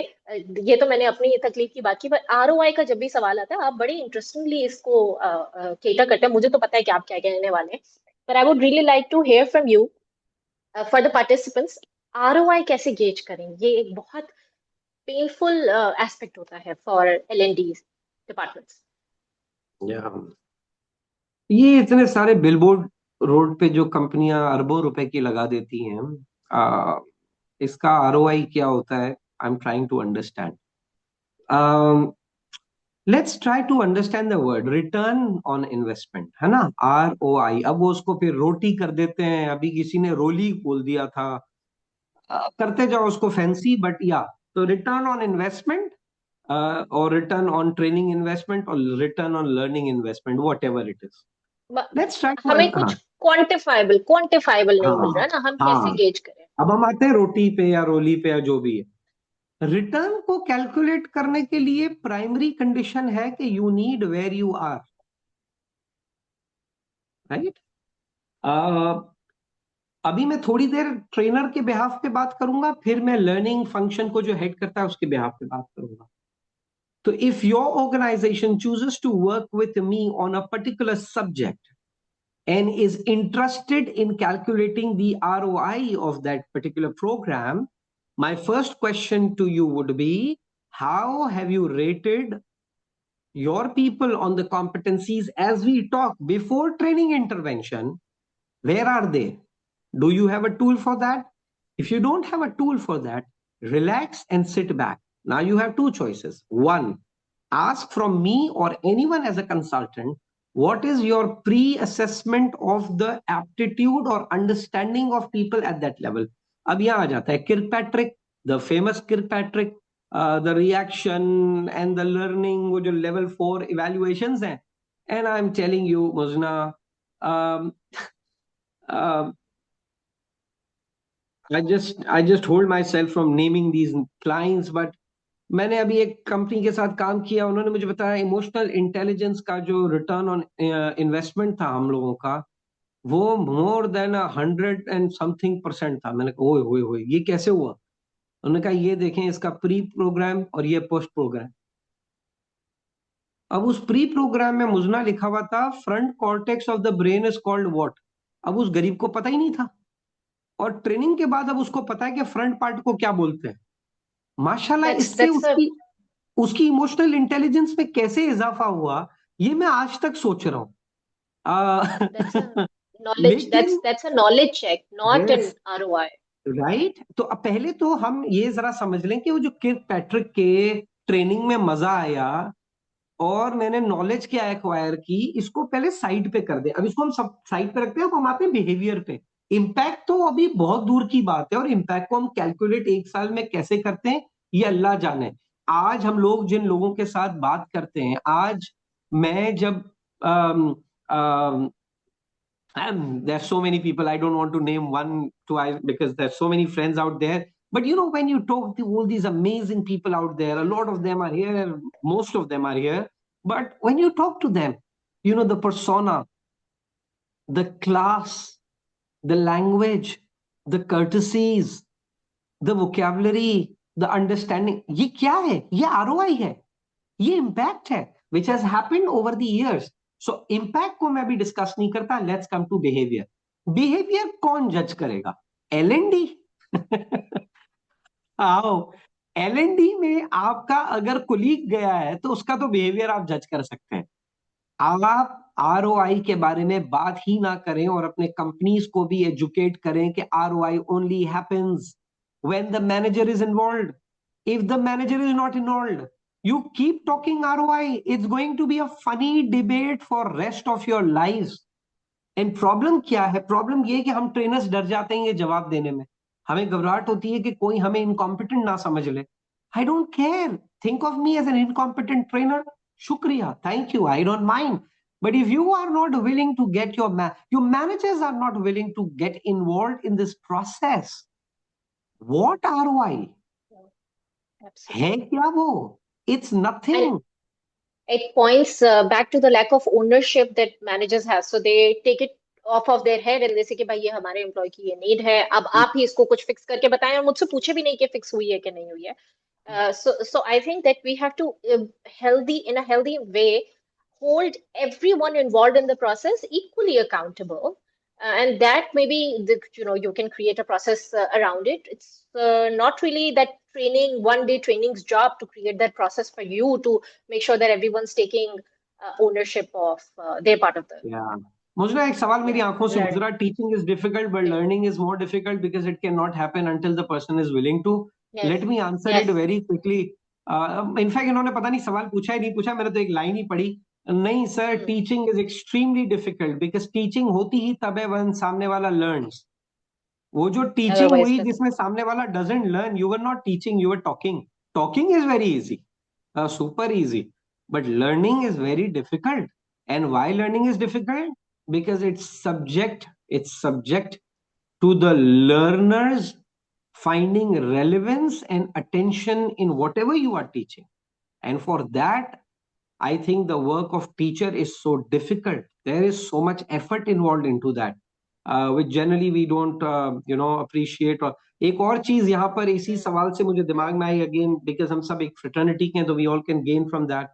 ये तो मैंने अपनी तकलीफ की बात की, पर ROI का जब भी सवाल आता है आप बड़ी इंटरेस्टिंगली इसको केटर करते हैं। मुझे तो पता है कि आप क्या कहने वाले हैं, पर I would really like to hear from you for the participants. ROI कैसे गेज करें? ये एक बहुत पेनफुल एस्पेक्ट होता है for L and D departments. या ये इतने सारे बिलबोर्ड रोड पे जो कंपनियां अरबों रुपए की लगा देती हैं, आ, इसका आरओआई क्या होता है? I am trying to understand. Let's try to understand the word return on investment, है ना, ROI। अब वो उसको फिर रोटी कर देते हैं, अभी किसी ने रोली बोल दिया था। करते जाओ उसको फैंसी, बट या तो रिटर्न ऑन इन्वेस्टमेंट, और रिटर्न ऑन ट्रेनिंग इन्वेस्टमेंट, और return on learning investment, whatever it is. Let's try to. हमें कुछ हाँ क्वांटिफाइबल क्वांटिफाइबल नहीं मिल रहा हाँ है ना, हम कैसे हाँ। गेज करें? अब हम आते हैं रोटी पे या रोली पे या जो भी है। रिटर्न को कैलकुलेट करने के लिए प्राइमरी कंडीशन है कि you need where you are, right. अभी मैं थोड़ी देर ट्रेनर के बिहाफ पे बात करूंगा, फिर मैं लर्निंग फंक्शन को जो हेड करता है उसके बिहाफ पे बात करूंगा। तो if your organization chooses to work with me on a particular subject and is interested in calculating the ROI of that particular program, my first question to you would be, how have you rated your people on the competencies as we talk before training intervention? Where are they? Do you have a tool for that? If you don't have a tool for that, relax and sit back. Now you have two choices. One, ask from me or anyone as a consultant, What is your pre-assessment of the aptitude or understanding of people at that level? अब यहाँ आ जाता है किरपैट्रिक, the famous Kirkpatrick, the reaction and the learning, वो जो level 4 evaluations हैं. And I'm telling you, Muzna, um, uh, I just hold myself from naming these clients, but मैंने अभी एक कंपनी के साथ काम किया, उन्होंने मुझे बताया इमोशनल इंटेलिजेंस का जो रिटर्न ऑन इन्वेस्टमेंट था हम लोगों का, वो मोर देन 100 and something% था. मैंने कहा ओए होए होए, ये कैसे हुआ? उन्होंने कहा ये देखें, इसका प्री प्रोग्राम और ये पोस्ट प्रोग्राम. अब उस प्री प्रोग्राम में मुजना लिखा हुआ था front cortex of the brain is called what. अब उस गरीब को पता ही नहीं था, और ट्रेनिंग के बाद अब उसको पता है कि फ्रंट पार्ट को क्या बोलते हैं. माशाल्लाह, इससे that's a उसकी उसकी इमोशनल इंटेलिजेंस में कैसे इजाफा हुआ, ये मैं आज तक सोच रहा हूँ. that's a knowledge, लेकिन that's a knowledge check, not yes, an ROI. Right. तो अब पहले तो हम ये जरा समझ लें कि वो जो किर्क पैट्रिक के ट्रेनिंग में मजा आया और मैंने नॉलेज क्या एक्वायर की, इसको पहले साइड पे कर दे. अब इसको हम सब साइड पे रखते हैं, अब हम आते हैं बिहेवियर पे. इम्पैक्ट तो अभी बहुत दूर की बात है, और इम्पैक्ट को हम कैलकुलेट एक साल में कैसे करते हैं ये अल्लाह जाने. आज हम लोग जिन लोगों के साथ बात करते हैं, आज मैं जब there's so many people, I don't want to name one twice because there's so many friends out there. But when you talk to all these amazing people out there, a lot of them are here, most of them are here. But when you talk to them, the persona, the class, the language, the courtesies, the vocabulary, the understanding, ये क्या है? ये ROI है, ये impact है, which has happened over the years. So impact को मैं भी डिस्कस नहीं करता. Let's come to behaviour. Behaviour कौन जज करेगा? L&D. आओ, L&D में आपका अगर कुलीग गया है तो उसका तो बिहेवियर आप जज कर सकते हैं. आप ROI के बारे में बात ही ना करें और अपने कंपनीज को भी एजुकेट करें कि ROI only happens when the manager is involved. If the manager is not involved, you keep talking ROI, it's going to be a funny debate for rest of your lives. And problem क्या है? Problem ये है कि हम trainers डर जाते हैं ये जवाब देने में. हमें घबराहट होती है कि कोई हमें इनकॉम्पिटेंट ना समझ ले. I don't care, think of me as an incompetent trainer, शुक्रिया, thank you, I don't mind. But if you are not willing to get your managers are not willing to get involved in this process, what ROI है Absolutely. क्या वो? It's And nothing. it points back to the lack of ownership that managers have. So they take it off of their head and they say कि भाई ये हमारे employ की ये need है, अब आप ही इसको कुछ फिक्स करके बताएं, और मुझसे पूछे भी नहीं कि फिक्स हुई है कि नहीं हुई है. So I think that we have to in a healthy way hold everyone involved in the process equally accountable. And that maybe you can create a process around it. It's not really that training, one day training's job to create that process for you to make sure that everyone's taking ownership of their part of the Yeah. मुझे एक सवाल मेरी आंखों से learning. गुजरा. Teaching is difficult but Yeah. Learning is more difficult because it can not happen until the person is willing to. Yes. Let me answer it Yes. Very quickly. In fact इन्होंने पता नहीं सवाल पूछा ही नहीं पूछा, मैंने तो एक लाइन ही पढ़ी. नहीं sir, Mm. Teaching is extremely difficult because teaching होती ही तब है वन सामने वाला लर्न्स. वो जो टीचिंग Otherwise, हुई doesn't. जिसमें सामने वाला doesn't learn, you were not teaching, you were talking. Talking is very easy, super easy, but learning is very difficult. And why learning is difficult? Because it's subject to the learners finding relevance and attention in whatever you are teaching. And for that, I think the work of teacher is so difficult. There is so much effort involved into that, which generally we don't, appreciate. और एक और चीज यहाँ पर इसी Mm. सवाल से मुझे दिमाग में आई अगेन, बिकॉज हम सब एक फ्रेटर्निटी के हैं, तो we all can gain from that.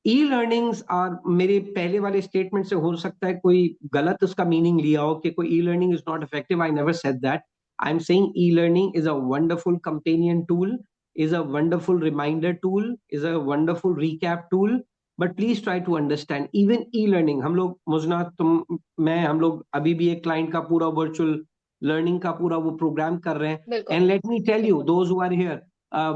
E learnings are, मेरे पहले वाले स्टेटमेंट से हो सकता है कोई गलत उसका मीनिंग लिया हो कि कोई e learning is not effective. I never said that. I am saying e learning is a wonderful companion tool, is a wonderful reminder tool, is a wonderful recap tool. But please try to understand, even e-learning, हम लोग मुजना, तुम, मैं, हम लोग अभी भी एक client का पूरा वर्चुअल लर्निंग का पूरा वो प्रोग्राम कर रहे हैं. बिल्कुल. And let me tell you, बिल्कुल. Those who are here,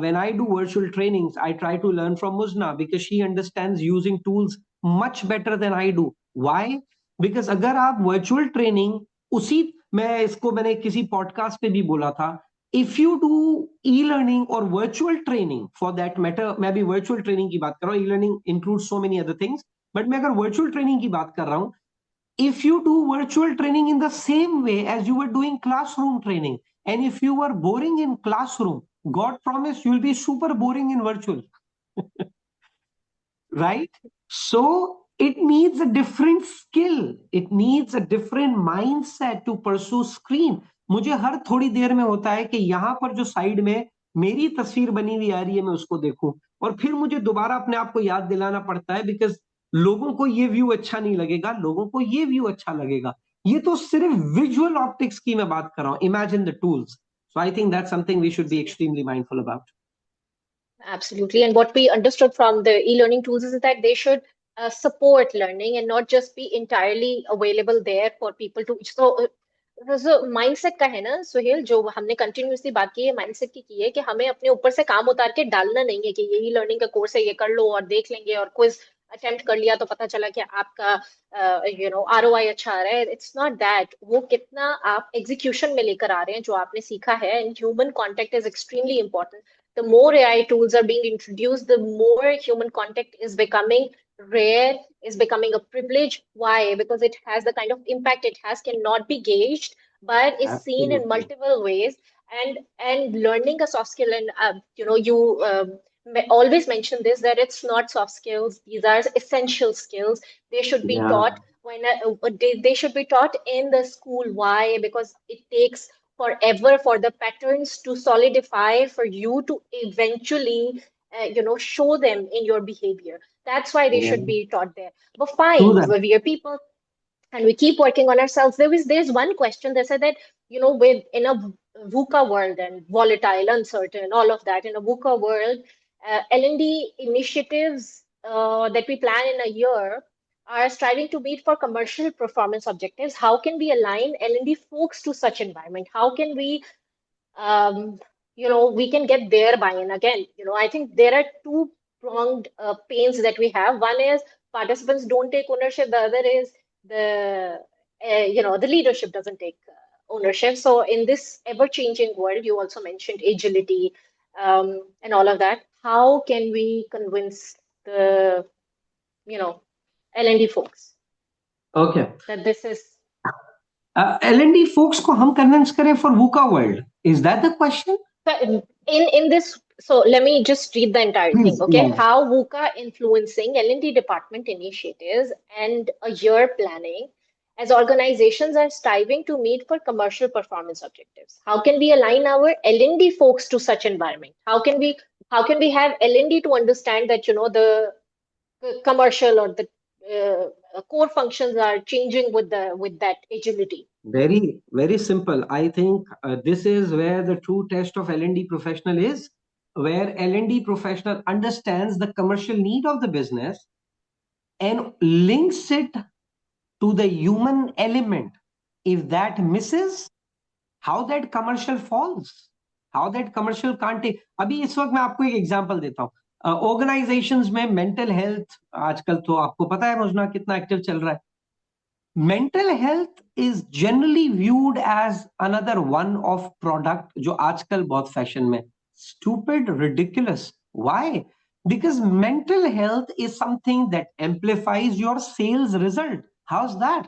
when I do virtual trainings, I try to learn from Muzna because she understands using tools much better than I do. Why? Because अगर आप virtual training उसी, मैंने किसी podcast पे भी बोला था, if you do e learning और virtual training for that matter, मैं भी वर्चुअल ट्रेनिंग की बात कर रहा हूँ, e learning include so many other things, but मैं अगर वर्चुअल ट्रेनिंग की बात कर रहा हूँ, if you do virtual training in the same way as you were doing classroom training, and if you were boring in classroom, god promise you'll be super boring in virtual. Right? So it needs a different skill, it needs a different mindset to pursue screen. मुझे हर थोड़ी देर में होता है कि यहां पर जो side में मेरी तस्वीर बनी हुई आ रही है मैं उसको देखूं, और फिर मुझे दोबारा अपने आप को याद दिलाना पड़ता है, बिकॉज लोगों को ये व्यू अच्छा नहीं लगेगा, लोगों को ये व्यू अच्छा लगेगा। ये तो सिर्फ विजुअल ऑप्टिक्स की मैं बात कर रहा हूं, imagine the tools. So I think that's something we should be extremely mindful about. Absolutely. And what we understood from the e-learning tools is that they should support learning and not just be entirely available there for people to. So mindset का है ना सुहेल, जो हमने continuously बात की है mindset की है कि हमें अपने ऊपर से काम उतार के डालना नहीं है कि ये ई लर्निंग का कोर्स है, ये कर लो और देख लेंगे, और क्विज अटेम्प्ट कर लिया तो पता चला कि आपका आरओआई अच्छा आ रहा है। It's not that. वो कितना आप एग्जीक्यूशन में लेकर आ रहे हैं जो आपने सीखा है, and human contact is extremely important. The more AI tools are being introduced, the more human contact is becoming rare, is becoming a privilege. Why? Because it has the kind of impact it has cannot be gauged, but is seen in Absolutely. multiple ways. And learning a soft skill, and you always mention this, that it's not soft skills; these are essential skills. They should be Yeah. taught they should be taught in the school. Why? Because it takes forever for the patterns to solidify for you to eventually show them in your behavior. That's why they Yeah. should be taught there. But True fine, that. we are people and we keep working on ourselves. There's one question they said that, with in a VUCA world and volatile, uncertain, all of that, in a VUCA world, L&D initiatives that we plan in a year are striving to meet for commercial performance objectives. How can we align L&D folks to such environment? How can we um, we can get their buy-in again. I think there are two pronged pains that we have. One is participants don't take ownership. The other is the leadership doesn't take ownership. So in this ever-changing world, you also mentioned agility and all of that. How can we convince the you know L&D folks Okay. that this is L&D folks को हम convince करें for VUCA world, is that the question? in this, so let me just read the entire thing, please या। okay? How VUCA influencing L&D department initiatives and a year planning as organizations are striving to meet for commercial performance objectives. How can we align our L&D folks to such environment? How can we have L&D to understand that the commercial or the core functions are changing with that agility? Very, very simple. I think this is where the true test of L&D professional is, where L&D professional understands the commercial need of the business and links it to the human element. If that misses, how that commercial falls, how that commercial can't take। अभी इस वक्त मैं आपको एक example देता हूँ, organisations में mental health आजकल तो आपको पता है मुझना कितना एक्टिव चल रहा है। Mental health is generally viewed as another one of product जो आजकल बहुत फैशन में, stupid, ridiculous. Why? Because mental health is something that amplifies your sales result. How's that?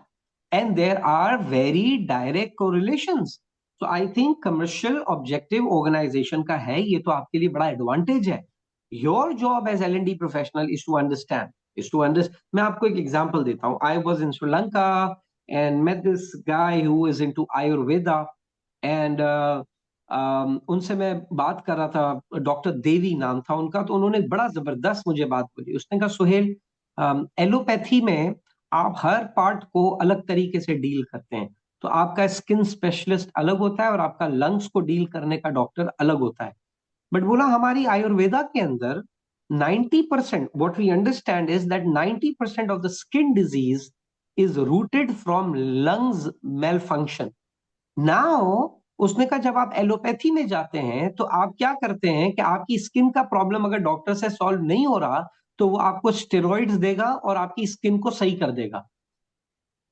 And there are very direct correlations. So I think commercial objective organization का है, ये तो आपके लिए बड़ा एडवांटेज है। Your job as L&D professional is to understand. मैं आपको एक एग्जांपल देता हूँ। I was in Sri Lanka and met this guy who is into Ayurveda, and उनसे मैं बात कर रहा था, डॉक्टर देवी नाम था उनका, तो उन्होंने बड़ा जबरदस्त मुझे बात बोली। उसने कहा, सुहेल, एलोपैथी में आप हर पार्ट को अलग तरीके से डील करते हैं, तो आपका स्किन स्पेशलिस्ट अलग होता है और आपका लंग्स को डील करने का डॉक्टर अलग होता है। बट बोला हमारी आयुर्वेदा के अंदर 90%, what we understand is that 90% of the skin disease is rooted from lungs malfunction. Now उसने कहा जब आप एलोपैथी में जाते हैं तो आप क्या करते हैं कि आपकी स्किन का प्रॉब्लम अगर डॉक्टर से सॉल्व नहीं हो रहा तो वो आपको स्टेरॉइड्स देगा और आपकी स्किन को सही कर देगा।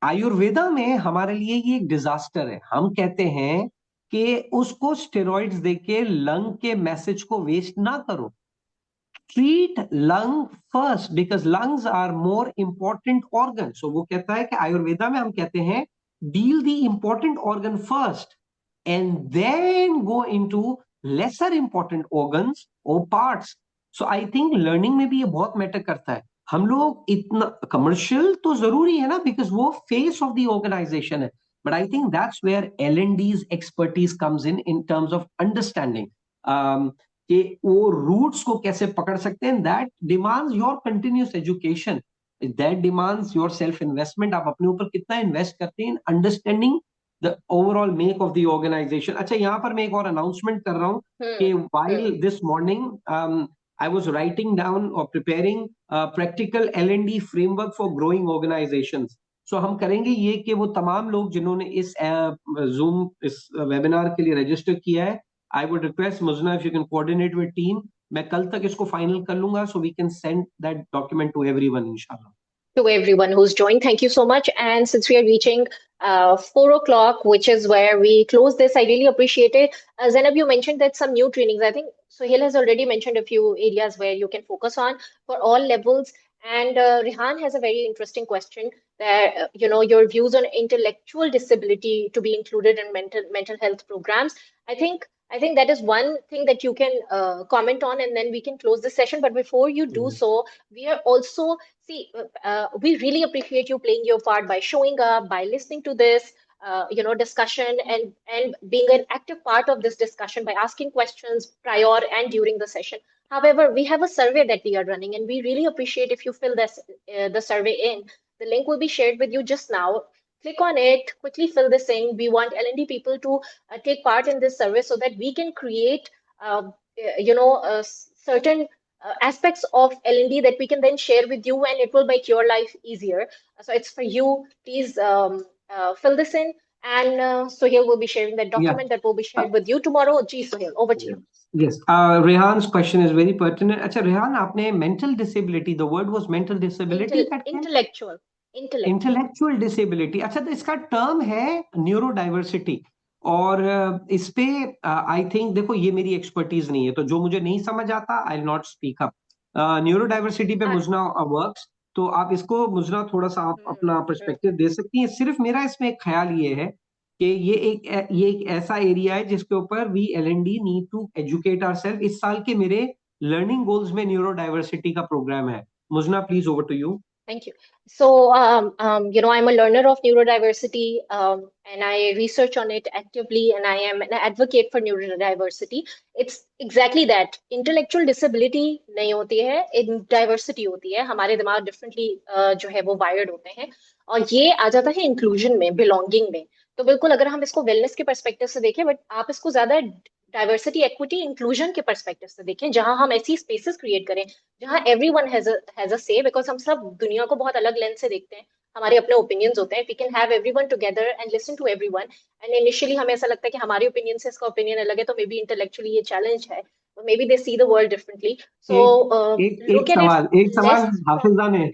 आयुर्वेदा में हमारे लिए ये एक डिजास्टर है। हम कहते हैं कि उसको स्टेरॉइड्स देके लंग के मैसेज को वेस्ट ना करो, treat lung first because lungs are more important organ. So वो कहता है कि आयुर्वेदा में हम कहते हैं deal the important organ first and then go into lesser important organs or parts. So I think learning में भी ये बहुत मैटर करता है। हम लोग इतना कमर्शियल तो जरूरी है ना, बिकॉज वो फेस ऑफ द ऑर्गेनाइजेशन है, but I think that's where L&D's expertise comes in terms of understanding कि वो रूट्स को कैसे पकड़ सकते हैं। That demands your continuous education, that demands your self investment. आप अपने ऊपर कितना इन्वेस्ट करते हैं in understanding the overall make of the organization. अच्छा, यहाँ पर मैं एक और अनाउंसमेंट कर रहा हूँ कि while this morning I was writing down or preparing a practical L&D framework for growing organizations. So हम करेंगे ये कि वो तमाम लोग जिन्होंने इस जूम इस वेबिनार के लिए रजिस्टर किया है, I would request Muzna if you can coordinate with team. मैं कल तक इसको फाइनल कर लूंगा so we can send that document to everyone inshallah. To everyone who's joined. Thank you so much. And since we are reaching 4 o'clock, which is where we close this, I really appreciate it. Zainab, you mentioned that some new trainings. I think Sohail has already mentioned a few areas where you can focus on for all levels. And Rihan has a very interesting question that your views on intellectual disability to be included in mental health programs. I think that is one thing that you can comment on, and then we can close this session. But before you do Mhm. so, we are also see, we really appreciate you playing your part by showing up, by listening to this, discussion, and being an active part of this discussion by asking questions prior and during the session. However, we have a survey that we are running, and we really appreciate if you fill the survey in. The link will be shared with you just now. Click on it, quickly fill this in. We want L&D people to take part in this survey so that we can create, certain aspects of L&D that we can then share with you, and it will make your life easier. So it's for you. Please fill this in, and Sohail will be sharing that Yeah. document that will be Uh, shared with you tomorrow. Gee, Sohail, over to you. yes. Yes. Rehan's question is very pertinent. अच्छा, रेहान, आपने mental disability, the word was mental disability, that can Intellectual, intellectual. Intellectual disability. अच्छा, तो इसका term है neuro diversity. और इस पे I think देखो ये मेरी एक्सपर्टीज नहीं है, तो जो मुझे नहीं समझ आता I not speak up. Neurodiversity पे Uh, मुजना वर्क्स, तो आप इसको मुजना थोड़ा सा आप hmm, अपना hmm. पर्सपेक्टिव दे सकती हैं। सिर्फ मेरा इसमें एक ख्याल ये है कि ये एक ऐसा एरिया है जिसके ऊपर we L&D need to educate ourselves. इस साल के मेरे लर्निंग गोल्स में न्यूरो डाइवर्सिटी का प्रोग्राम है। Muzna, please over to you. Thank you. So, I'm a learner of neurodiversity, and I research on it actively, and I am an advocate for neurodiversity. It's exactly that. Intellectual disability नहीं होती है, in diversity होती है. हमारे दिमाग differently जो है वो wired होते हैं, और ये आ जाता है inclusion में, belonging में. तो बिल्कुल अगर हम इसको wellness के perspective से देखें, बट आप इसको ज्यादा डाइवर्सिटी, इक्विटी, इंक्लूजन के परस्पेक्टिव से देखें, जहां हम ऐसी स्पेसेस क्रिएट करें जहाँ एवरीवन हैज अ से, बिकॉज हम सब दुनिया को बहुत अलग लेंस से देखते हैं, हमारे अपने ओपिनियंस होते हैं. We can have everyone together and listen to everyone. And initially हमें ऐसा लगता है कि हमारे ओपिनियन से इसका ओपिनियन अलग है, तो मे बी इंटेलेक्चुअली ये चैलेंज है, maybe they see the world differently. So एक एक लुक एट इट एक सवाल लेस फ्रॉम. हाफिजा ने,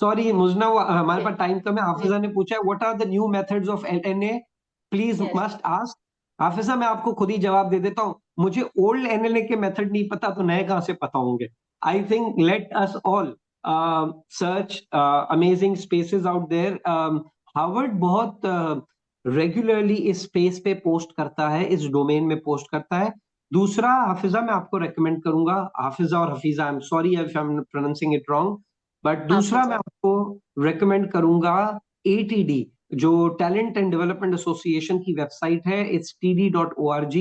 सॉरी मुजना, हमारे ओके. पास टाइम कम है। हाफिजा ने पूछा है what are the new methods of L&A, please yes. Must ask. Hafiza, मैं आपको खुद ही जवाब दे देता हूँ, मुझे ओल्ड L&A के मेथड नहीं पता तो नए कहाँ से पता होंगे। I think let us all search amazing spaces out there. Harvard बहुत रेगुलरली इस स्पेस पे पोस्ट करता है, इस डोमेन में पोस्ट करता है। दूसरा, हाफिजा, मैं आपको रेकमेंड करूंगा, हाफिजा और Hafeeza, I am sorry if I am pronouncing it wrong, but दूसरा मैं हाफिजा. आपको रेकमेंड करूंगा ATD, जो टैलेंट एंड डेवलपमेंट एसोसिएशन की वेबसाइट है, it's td.org.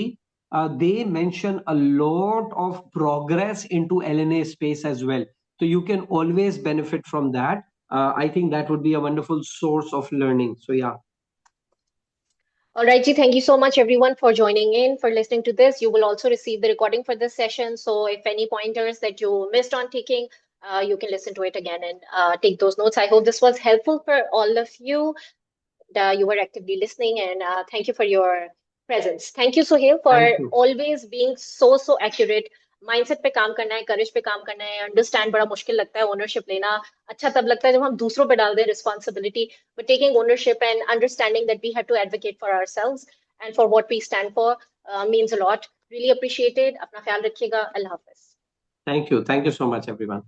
They mention a lot of progress into L&A space as well, so you can always benefit from that. I think that would be a wonderful source of learning. So yeah. All right, Ji, thank you so much everyone for joining in, for listening to this. You will also receive the recording for this session. So if any pointers that you missed on taking, you can listen to it again and take those notes. I hope this was helpful for all of you, and you were actively listening. And thank you for your presence. Thank you, Sohail, for Thank you. always being so accurate. Mindset पे काम करना है, करेज पे काम करना है, understand बड़ा मुश्किल लगता है, ओनरशिप लेना अच्छा तब लगता है जब हम दूसरों पे डाल दें responsibility, but taking ownership and understanding that we have to advocate for ourselves and for what we stand for means a lot. Really appreciated. अपना ख्याल रखिएगा. अल्लाह हाफिज. Thank you. Thank you so much, everyone.